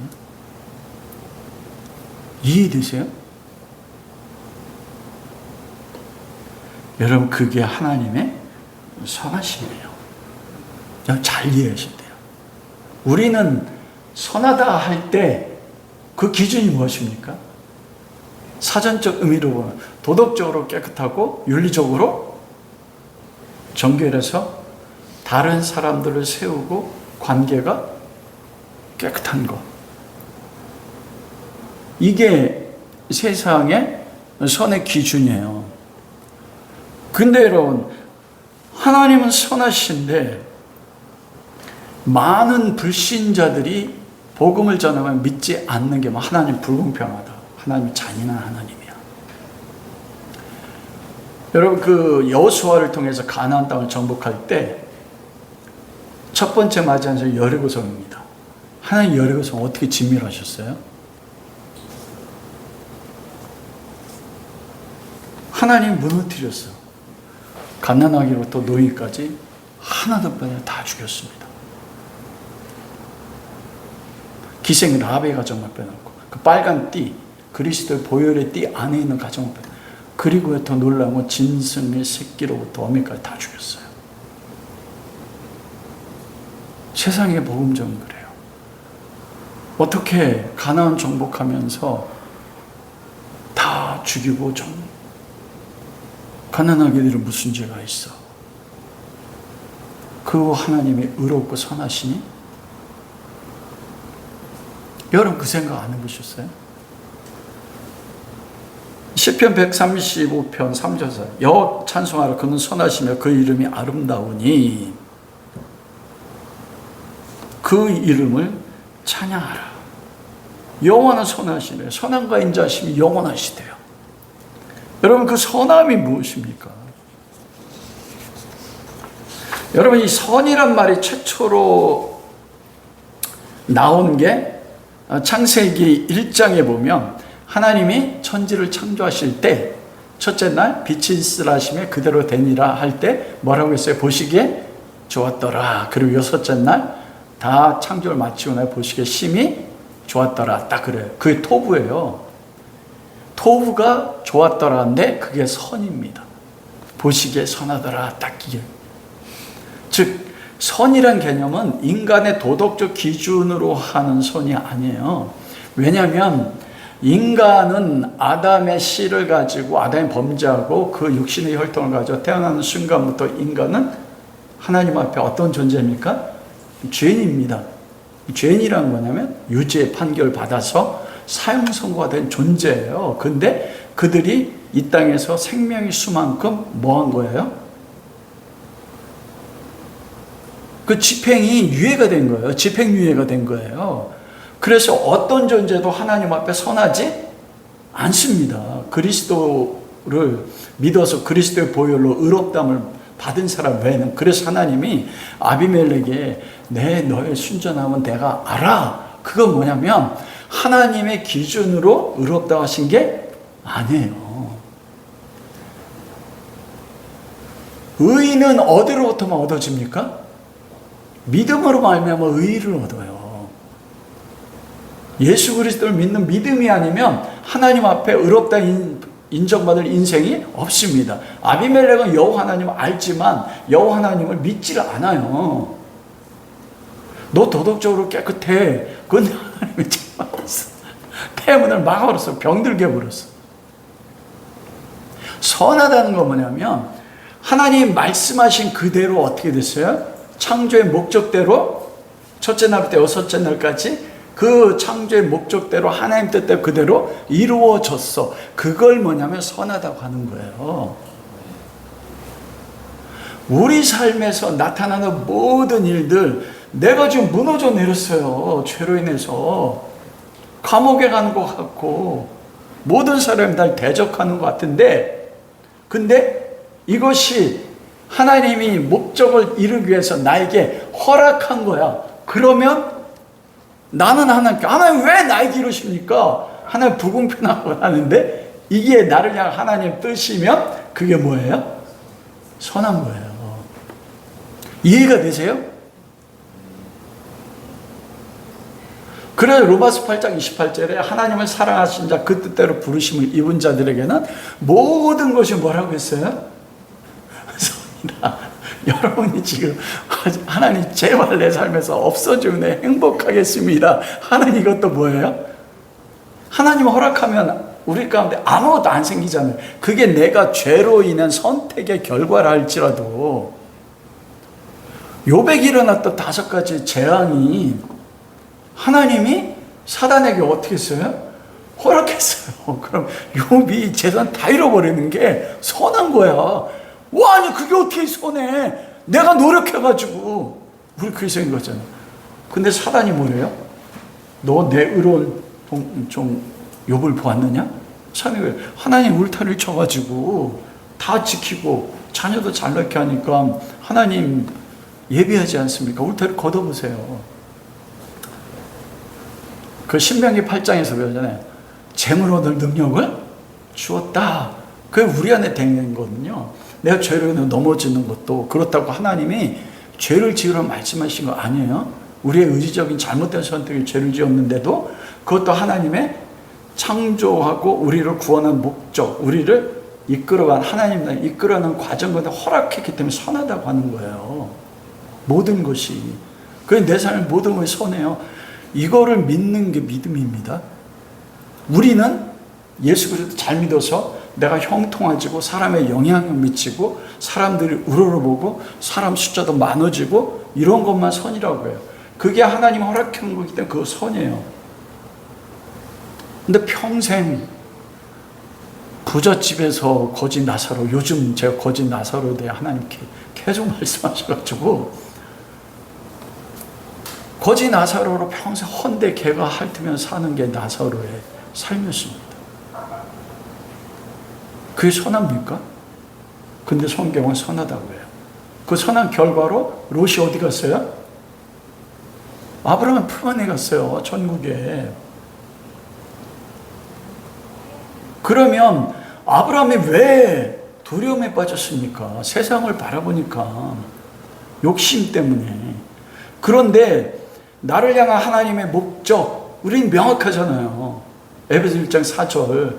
이해되세요? 여러분 그게 하나님의 선하심이에요. 그냥 잘 이해하셔야 돼요. 우리는 선하다 할 때 그 기준이 무엇입니까? 사전적 의미로 보면 도덕적으로 깨끗하고 윤리적으로 정결해서 다른 사람들을 세우고 관계가 깨끗한 것. 이게 세상의 선의 기준이에요. 근데 여러분, 하나님은 선하신데 많은 불신자들이 복음을 전하면 믿지 않는 게 하나님 불공평하다. 하나님 잔인한 하나님이야. 여러분, 그 여호수아를 통해서 가나안 땅을 정복할 때 첫 번째 맞이한 저 여리고성입니다. 하나님 여리고성 어떻게 진멸하셨어요? 하나님 무너뜨렸어. 갓난아기부터 노인까지 하나도 빼냐 다 죽였습니다. 기생 라합의 가정만 빼놓고 그 빨간 띠, 그리스도의 보혈의 띠 안에 있는 가정을 빼놓고, 그리고 더 놀라운 건 짐승의 새끼로부터 어미까지 다 죽였어요. 세상의 복음적은 그래요. 어떻게 가나안 정복하면서 다 죽이고 가난하게들은 무슨 죄가 있어? 그 하나님이 의롭고 선하시니? 여러분 그 생각 안 해보셨어요? 시편 135편 3절 여호와 찬송하라. 그는 선하시며 그 이름이 아름다우니 그 이름을 찬양하라. 여호와는 선하시네. 선함과 인자하심이 영원하시대요. 여러분 그 선함이 무엇입니까? 여러분 이 선이란 말이 최초로 나온 게 창세기 1장에 보면 하나님이 천지를 창조하실 때 첫째 날 빛이 있으라 하시며 그대로 되니라 할 때 뭐라고 했어요? 보시기에 좋았더라. 그리고 여섯째 날 다 창조를 마치고 나 보시기에 심히 좋았더라. 딱 그래요. 그게 토부예요. 토부가 좋았더라인데 그게 선입니다. 보시기에 선하더라. 딱 이게. 즉 선이란 개념은 인간의 도덕적 기준으로 하는 선이 아니에요. 왜냐하면 인간은 아담의 씨를 가지고 아담이 범죄하고 그 육신의 혈통을 가지고 태어나는 순간부터 인간은 하나님 앞에 어떤 존재입니까? 죄인입니다. 죄인이란 뭐냐면 유죄의 판결을 받아서 사형 선고가 된 존재예요. 근데 그들이 이 땅에서 생명의 수만큼 뭐 한 거예요? 그 집행이 유예가 된 거예요. 집행유예가 된 거예요. 그래서 어떤 존재도 하나님 앞에 선하지 않습니다. 그리스도를 믿어서 그리스도의 보혈로 의롭다함을 받은 사람 외에는. 그래서 하나님이 아비멜렉에게 너의 순전함은 내가 알아. 그건 뭐냐면 하나님의 기준으로 의롭다 하신 게 아니에요. 의인은 어디로부터만 얻어집니까? 믿음으로 말미암아 의의를 얻어요. 예수 그리스도를 믿는 믿음이 아니면 하나님 앞에 의롭다 인정받을 인생이 없습니다. 아비멜렉은 여호와 하나님을 알지만 여호와 하나님을 믿지를 않아요. 너 도덕적으로 깨끗해. 그건 하나님이 참았어. 폐문을 막아버렸어. 병들게 버렸어. 선하다는 건 뭐냐면 하나님 말씀하신 그대로 어떻게 됐어요? 창조의 목적대로 첫째 날부터 여섯째 날까지 그 창조의 목적대로 하나님 뜻대로 그대로 이루어졌어. 그걸 뭐냐면 선하다고 하는 거예요. 우리 삶에서 나타나는 모든 일들, 내가 지금 무너져 내렸어요. 죄로 인해서 감옥에 가는 것 같고 모든 사람이 날 대적하는 것 같은데, 근데 이것이 하나님이 목적을 이루기 위해서 나에게 허락한 거야. 그러면 나는 하나님 왜 나에게 이러십니까? 하나님 불공평하고 하는데 이게 나를 향한 하나님 뜻이면 그게 뭐예요? 선한 거예요. 이해가 되세요? 그래서 로마서 8장 28절에 하나님을 사랑하신 자 그 뜻대로 부르심을 입은 자들에게는 모든 것이 뭐라고 했어요? 선이다. 여러분이 지금 하나님 제발 내 삶에서 없어지면 행복하겠습니다 하는 이것도 뭐예요? 하나님 허락하면 우리 가운데 아무것도 안 생기잖아요. 그게 내가 죄로 인한 선택의 결과라 할지라도 욥에게 일어났던 5가지 재앙이 하나님이 사단에게 어떻게 했어요? 허락했어요. 그럼 욥이 재산 다 잃어버리는 게 선한 거야. 와, 아니 그게 어떻게 선해? 내가 노력해가지고. 우리 그렇게 생긴 거잖아. 근데 사단이 뭐래요? 너 내 의로운 종 욥을 보았느냐? 하나님 울타리를 쳐가지고 다 지키고 자녀도 잘 낳게 하니까 하나님 예비하지 않습니까? 울타리 걷어보세요. 그 신명기 8장에서 배우잖아요. 재물 얻을 능력을 주었다. 그게 우리 안에 된 거거든요. 내가 죄를 넘어지는 것도 그렇다고 하나님이 죄를 지으라 말씀하신 거 아니에요. 우리의 의지적인 잘못된 선택에 죄를 지었는데도 그것도 하나님의 창조하고 우리를 구원한 목적, 우리를 이끌어간 하나님 이끌어가는 과정을 허락했기 때문에 선하다고 하는 거예요. 모든 것이. 그래서 내 삶의 모든 것이 선해요. 이거를 믿는 게 믿음입니다. 우리는 예수 그리스도 잘 믿어서 내가 형통해지고 사람의 영향을 미치고 사람들이 우러러보고 사람 숫자도 많아지고 이런 것만 선이라고 해요. 그게 하나님 허락한 거기 때문에 그거 선이에요. 근데 평생 부잣집에서 거지 나사로, 요즘 제가 거지 나사로에 대해 하나님께 계속 말씀하셔가지고 거지 나사로로 평생 헌데 개가 핥으며 사는 게 나사로의 삶이었습니다. 그게 선합니까? 근데 성경은 선하다고 해요. 그 선한 결과로 롯이 어디 갔어요? 아브라함 품 안에 갔어요. 천국에. 그러면 아브라함이 왜 두려움에 빠졌습니까? 세상을 바라보니까 욕심 때문에. 그런데 나를 향한 하나님의 목적, 우린 명확하잖아요. 에베소 1장 4절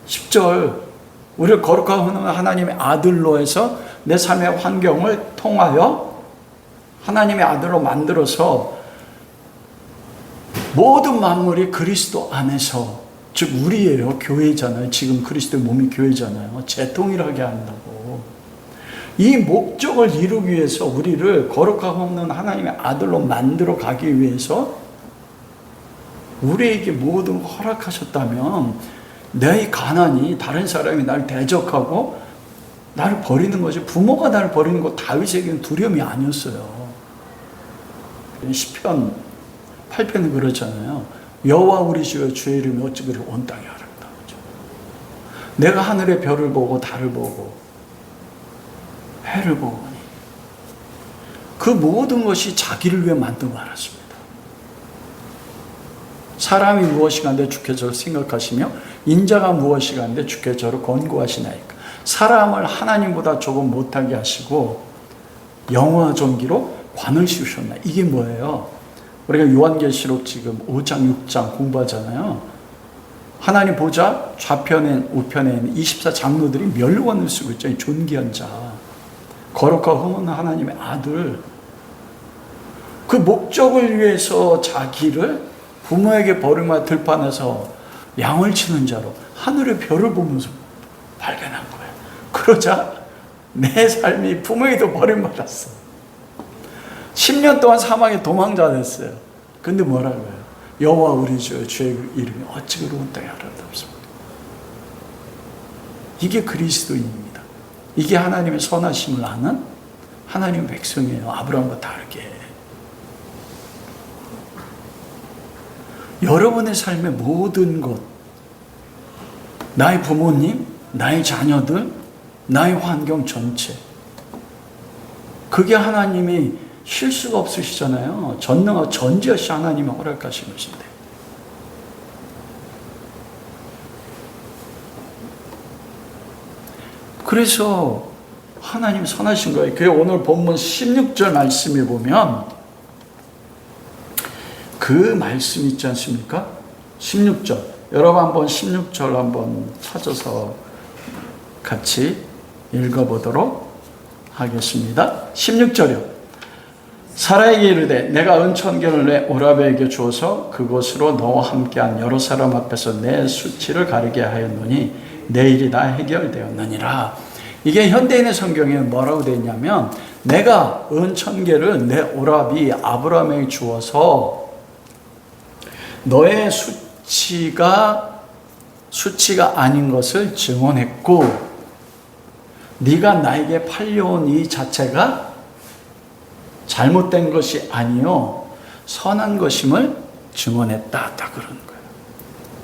10절 우리를 거룩하고 하나님의 아들로 해서 내 삶의 환경을 통하여 하나님의 아들로 만들어서 모든 만물이 그리스도 안에서, 즉 우리예요. 교회잖아요. 지금 그리스도의 몸이 교회잖아요. 재통일하게 한다고. 이 목적을 이루기 위해서 우리를 거룩하고 없는 하나님의 아들로 만들어 가기 위해서 우리에게 모든 걸 허락하셨다면 내 가난이 다른 사람이 나를 대적하고 나를 버리는 것이, 부모가 나를 버리는 것 다윗에게는 두려움이 아니었어요. 시편 8편은 그렇잖아요. 여호와 우리 주여 주의 이름이 어찌 그리 온 땅에 아름다우죠. 내가 하늘의 별을 보고 달을 보고 해를 보니 그 모든 것이 자기를 위해 만든 거 알았습니다. 사람이 무엇이가 한데 주께 저를 생각하시며 인자가 무엇이가 한데 주께 저를 권고하시나이까. 사람을 하나님보다 조금 못하게 하시고 영화 존귀로 관을 씌우셨나. 이게 뭐예요? 우리가 요한계시록 지금 5장 6장 공부하잖아요. 하나님 보좌 좌편에 우편에 있는 24장로들이 멸관을 쓰고 있잖아요. 존귀한 자, 거룩하고 흠없는 하나님의 아들. 그 목적을 위해서 자기를 부모에게 버림받아 들판에서 양을 치는 자로 하늘의 별을 보면서 발견한 거예요. 그러자 내 삶이 부모에게도 버림받았어. 10년 동안 사망의 도망자 됐어요. 근데 뭐라고 해요? 여호와 우리 주의 이름이 어찌 그리 온 땅에 아름답습니까? 이게 그리스도인입니다. 이게 하나님의 선하심을 아는 하나님의 백성이에요. 아브라함과 다르게. 여러분의 삶의 모든 것, 나의 부모님, 나의 자녀들, 나의 환경 전체, 그게 하나님이 실수가 없으시잖아요. 전능하고 전지하신 하나님이 허락하신 것인데. 그래서 하나님 선하신 거예요. 그래서 오늘 본문 16절 말씀에 보면 그 말씀 있지 않습니까? 16절. 여러분 한번 16절 한번 찾아서 같이 읽어보도록 하겠습니다. 16절이요. 사라에게 이르되 내가 은천계를 내 오라베에게 주어서 그곳으로 너와 함께한 여러 사람 앞에서 내 수치를 가리게 하였노니 내 일이 다 해결되었느니라. 이게 현대인의 성경에 뭐라고 되어 있냐면 내가 은천계를 내 오라비 아브라함에게 주어서 너의 수치가 아닌 것을 증언했고 네가 나에게 팔려온 이 자체가 잘못된 것이 아니요 선한 것임을 증언했다. 딱 그러는 거예요.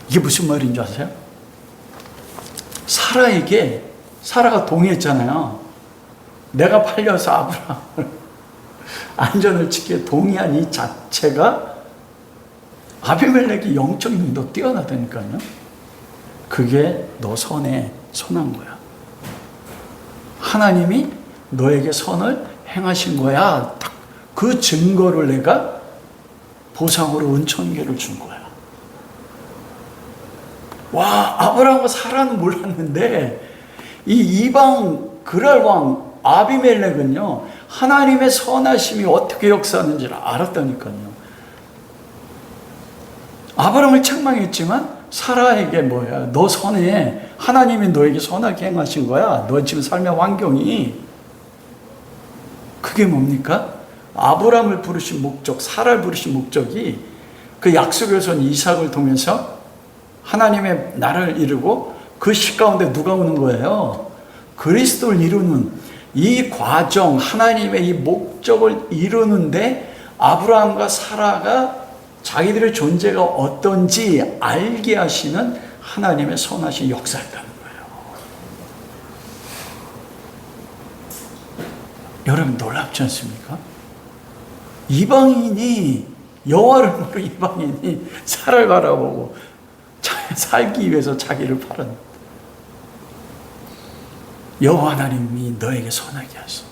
이게 무슨 말인 줄 아세요? 사라가 동의했잖아요. 내가 팔려서 아브라함을 안전을 지키게 동의한 이 자체가 아비멜렉이 영적 능도 뛰어나다니까요. 그게 너 선에 선한 거야. 하나님이 너에게 선을 행하신 거야. 딱 그 증거를 내가 보상으로 은천계를 준 거야. 와, 아브라함과 사라는 몰랐는데 이 이방 그랄 왕 아비멜렉은요 하나님의 선하심이 어떻게 역사하는지를 알았다니까요. 아브라함을 책망했지만 사라에게 뭐야, 너 선해, 하나님이 너에게 선하게 행하신 거야. 너 지금 삶의 환경이. 그게 뭡니까? 아브라함을 부르신 목적, 사라를 부르신 목적이 그 약속의 son 이삭을 통해서 하나님의 나라를 이루고 그 시 가운데 누가 오는 거예요? 그리스도를 이루는 이 과정, 하나님의 이 목적을 이루는데 아브라함과 사라가 자기들의 존재가 어떤지 알게 하시는 하나님의 선하신 역사였다는 거예요. 여러분 놀랍지 않습니까? 이방인이 여호와를 모르는 이방인이 사라를 바라보고 살기 위해서 자기를 팔은 여호와 하나님이 너에게 선하게 하소.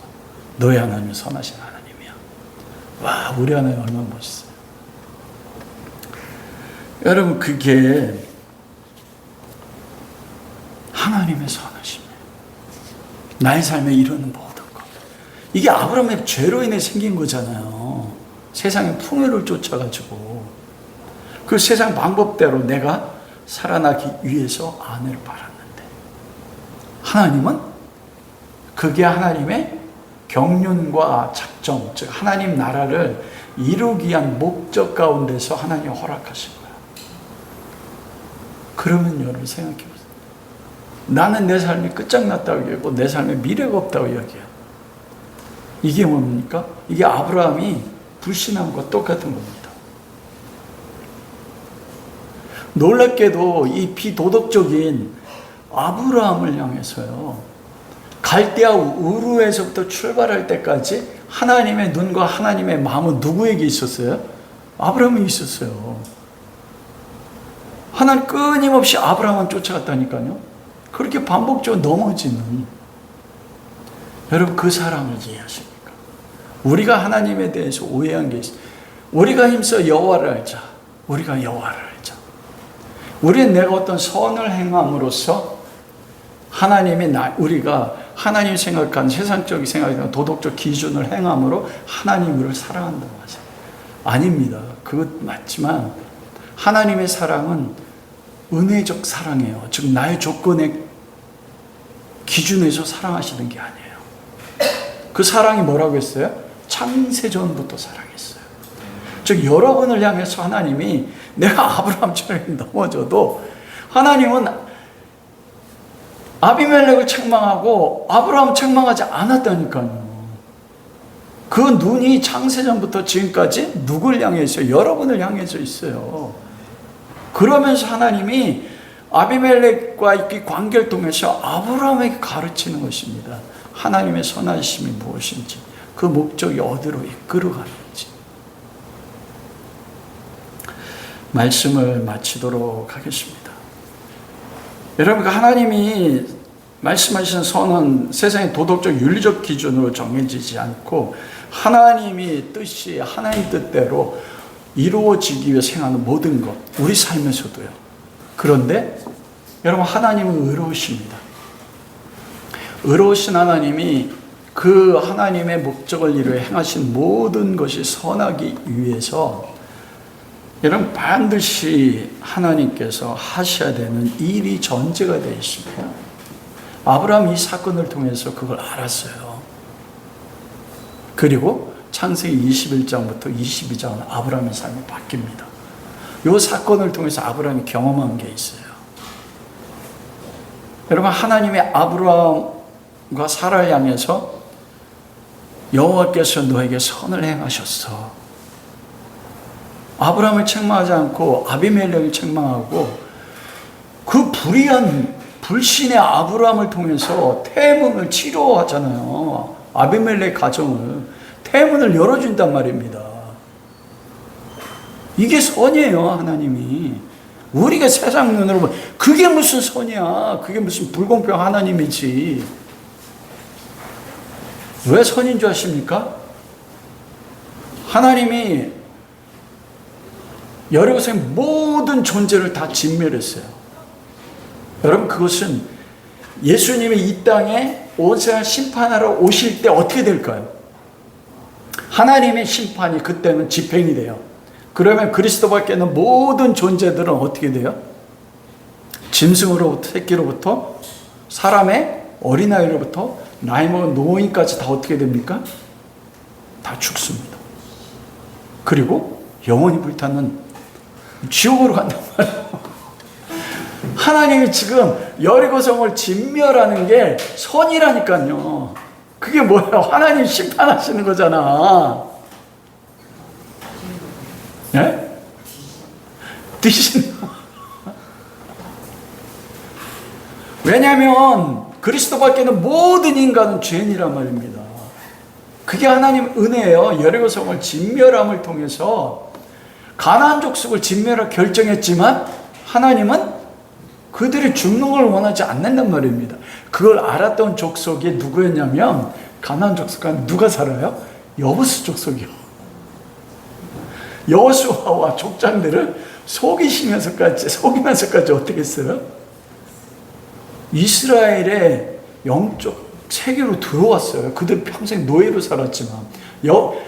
너의 하나님은 선하신 하나님이야. 와, 우리 하나님 얼마나 멋있어요. 여러분 그게 하나님의 선하심이에요. 나의 삶에 이루는 모든 것. 이게 아브라함의 죄로 인해 생긴 거잖아요. 세상의 풍요를 쫓아가지고 그 세상 방법대로 내가 살아나기 위해서 아내를 팔았는데 하나님은 그게 하나님의 경륜과 작정, 즉 하나님 나라를 이루기 위한 목적 가운데서 하나님이 허락하신 거예요. 그러면 여러분 생각해 보세요. 나는 내 삶이 끝장났다고 얘기하고 내 삶에 미래가 없다고 얘기해요. 이게 뭡니까? 이게 아브라함이 불신함과 똑같은 겁니다. 놀랍게도 이 비도덕적인 아브라함을 향해서요, 갈대아 우르에서부터 출발할 때까지 하나님의 눈과 하나님의 마음은 누구에게 있었어요? 아브라함이 있었어요. 하나님 끊임없이 아브라함을 쫓아갔다니까요. 그렇게 반복적으로 넘어지는, 여러분 그 사랑을 이해하십니까? 우리가 하나님에 대해서 오해한 게 있어요. 우리가 힘써 여호와를 알자. 우리가 여호와를 알자. 우리는 내가 어떤 선을 행함으로써 하나님이 우리가 하나님 생각한 세상적인 생각이나 도덕적 기준을 행함으로 하나님을 사랑한다고 하죠. 아닙니다. 그것 맞지만 하나님의 사랑은 은혜적 사랑이에요. 즉 나의 조건의 기준에서 사랑하시는 게 아니에요. 그 사랑이 뭐라고 했어요? 창세전부터 사랑했어요. 즉 여러분을 향해서 하나님이 내가 아브라함처럼 넘어져도 하나님은 아비멜렉을 책망하고 아브라함 책망하지 않았다니까요. 그 눈이 창세전부터 지금까지 누굴 향해 있어요? 여러분을 향해서 있어요. 그러면서 하나님이 아비멜렉과 이 관계를 통해서 아브라함에게 가르치는 것입니다. 하나님의 선하심이 무엇인지, 그 목적이 어디로 이끌어가는지. 말씀을 마치도록 하겠습니다. 여러분, 하나님이 말씀하시는 선은 세상의 도덕적 윤리적 기준으로 정해지지 않고 하나님이 뜻이 하나님 뜻대로 이루어지기 위해 생하는 모든 것, 우리 삶에서도요. 그런데 여러분, 하나님은 의로우십니다. 의로우신 하나님이 그 하나님의 목적을 이루어 행하신 모든 것이 선하기 위해서 여러분 반드시 하나님께서 하셔야 되는 일이 전제가 되어 있습니다. 아브라함이 이 사건을 통해서 그걸 알았어요. 그리고 창세기 21장부터 22장은 아브라함의 삶이 바뀝니다. 이 사건을 통해서 아브라함이 경험한 게 있어요. 여러분 하나님의 아브라함과 사라를 향해서 여호와께서 너에게 선을 행하셨어. 아브라함을 책망하지 않고 아비멜렉을 책망하고 그 불의한 불신의 아브라함을 통해서 태문을 치료하잖아요. 아비멜렉 가정을 태문을 열어준단 말입니다. 이게 선이에요. 하나님이 우리가 세상 눈으로 보면 그게 무슨 선이야. 그게 무슨 불공평 하나님이지. 왜 선인 줄 아십니까? 하나님이 여리고성의 모든 존재를 다 진멸했어요. 여러분 그것은 예수님이 이 땅에 온 세상 심판하러 오실 때 어떻게 될까요? 하나님의 심판이 그때는 집행이 돼요. 그러면 그리스도 밖에 있는 모든 존재들은 어떻게 돼요? 짐승으로부터 새끼로부터 사람의 어린아이로부터 나이 먹은 노인까지 다 어떻게 됩니까? 다 죽습니다. 그리고 영원히 불타는 지옥으로 간단 말이에요. 하나님이 지금 여리고성을 진멸하는 게 선이라니까요. 그게 뭐예요? 하나님 심판하시는 거잖아. 예? 드시는 왜냐하면 그리스도 밖에는 모든 인간은 죄인이란 말입니다. 그게 하나님 은혜예요. 여리고성을 진멸함을 통해서 가나안 족속을 진멸할 결정했지만 하나님은 그들이 죽는 걸 원하지 않는단 말입니다. 그걸 알았던 족속이 누구였냐면 가나안 족속과 누가 살아요? 여부스 족속이요. 여호수아와 족장들을 속이면서까지 어떻게 했어요? 이스라엘의 영적 세계로 들어왔어요. 그들 평생 노예로 살았지만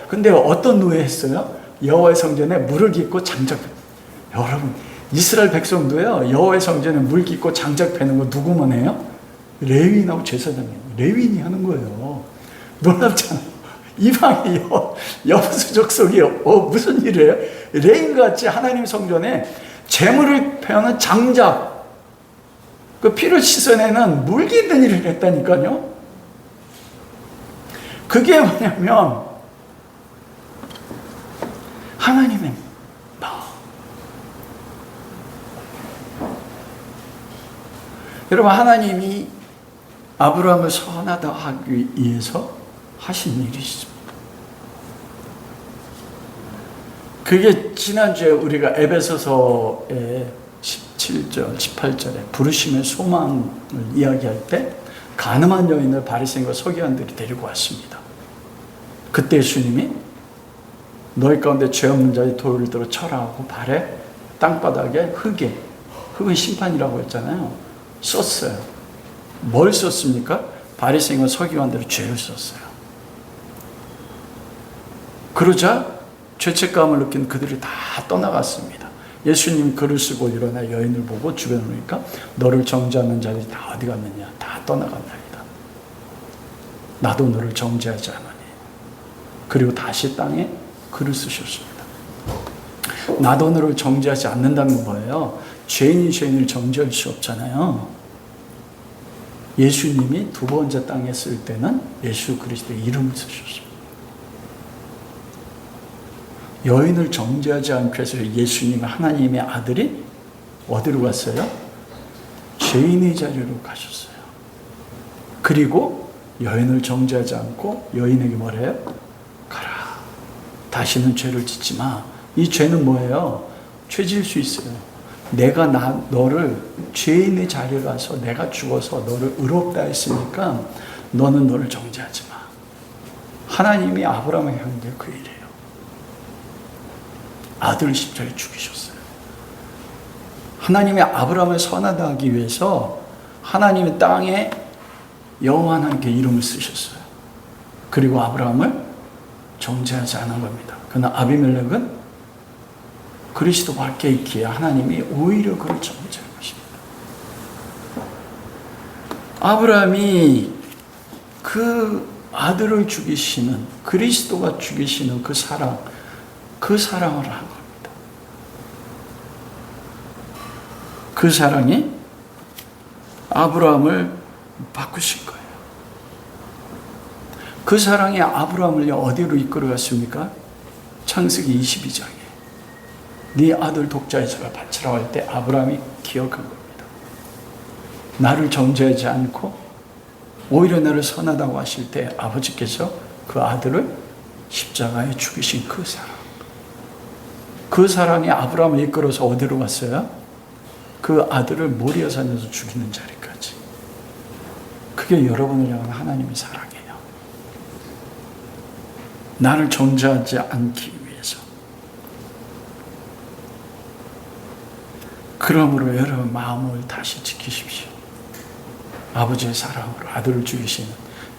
근데 어떤 노예 했어요? 여호와의 성전에 물을 깃고 장작. 여러분 이스라엘 백성도요 여호와의 성전에 물 깃고 장작 패는 거 누구만 해요? 레위인하고 제사장이에요. 레위인이 하는 거예요. 놀랍잖아요. 이방이 여부수 족속이 무슨 일이에요? 레위인같이 하나님 성전에 재물을 패는 장작, 그 피를 씻어내는 물 깃는 일을 했다니까요. 그게 뭐냐면 하나님의 마음. 여러분 하나님이 아브라함을 선하다 하기 위해서 하신 일이 있습니다. 그게 지난주에 우리가 에베소서의 17절, 18절에 부르심의 소망을 이야기할 때 가늠한 여인을 바리새인과 서기관들이 데리고 왔습니다. 그때 예수님이 너희 가운데 죄 없는 자의 돌을 들어 쳐라하고 발에 땅바닥에 흙은 심판이라고 했잖아요. 썼어요. 뭘 썼습니까? 바리새인과 서기관들의 죄를 썼어요. 그러자 죄책감을 느낀 그들이 다 떠나갔습니다. 예수님 글을 쓰고 일어나 여인을 보고 주변을 보니까 너를 정죄하는 자들이 다 어디 갔느냐? 다 떠나간다이다. 나도 너를 정죄하지 않으니. 그리고 다시 땅에 글을 쓰셨습니다. 나도 너를 정죄하지 않는다는 거예요. 죄인이 죄인을 정죄할 수 없잖아요. 예수님이 두 번째 땅에 쓸 때는 예수 그리스도의 이름을 쓰셨습니다. 여인을 정죄하지 않기 위해서 예수님 하나님의 아들이 어디로 갔어요? 죄인의 자리로 가셨어요. 그리고 여인을 정죄하지 않고 여인에게 뭐래요? 가라. 다시는 죄를 짓지 마. 이 죄는 뭐예요? 죄질 수 있어요. 내가 너를 죄인의 자리에 가서 내가 죽어서 너를 의롭다 했으니까 너는 너를 정죄하지 마. 하나님이 아브라함에게 한 게 그 일이에요. 아들을 십자가에 죽이셨어요. 하나님의 아브라함을 선하다 하기 위해서 하나님의 땅에 여호와 하나님께 이름을 쓰셨어요. 그리고 아브라함을 정죄하지 않은 겁니다. 그러나 아비멜렉은 그리스도 밖에 있기에 하나님이 오히려 그를 정죄한 것입니다. 아브라함이 그 아들을 죽이시는, 그리스도가 죽이시는 그 사랑을 한 겁니다. 그 사랑이 아브라함을 바꾸신 거예요. 그 사랑이 아브라함을 어디로 이끌어갔습니까? 창세기 22장에 네 아들 독자에서가 바치라고 할 때 아브라함이 기억한 겁니다. 나를 정죄하지 않고 오히려 나를 선하다고 하실 때 아버지께서 그 아들을 십자가에 죽이신 그 사랑. 그 사랑이 아브라함을 이끌어서 어디로 갔어요? 그 아들을 모리아산에서 죽이는 자리까지. 그게 여러분을 향한 하나님의 사랑이에요. 나를 정죄하지 않기 위해서. 그러므로 여러분 마음을 다시 지키십시오. 아버지의 사랑으로 아들을 죽이시는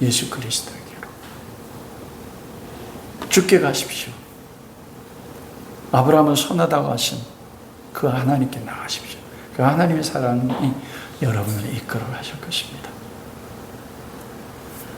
예수 그리스도에게로 죽게 가십시오. 아브라함을 선하다고 하신 그 하나님께 나가십시오. 그 하나님의 사랑이 여러분을 이끌어 가실 것입니다.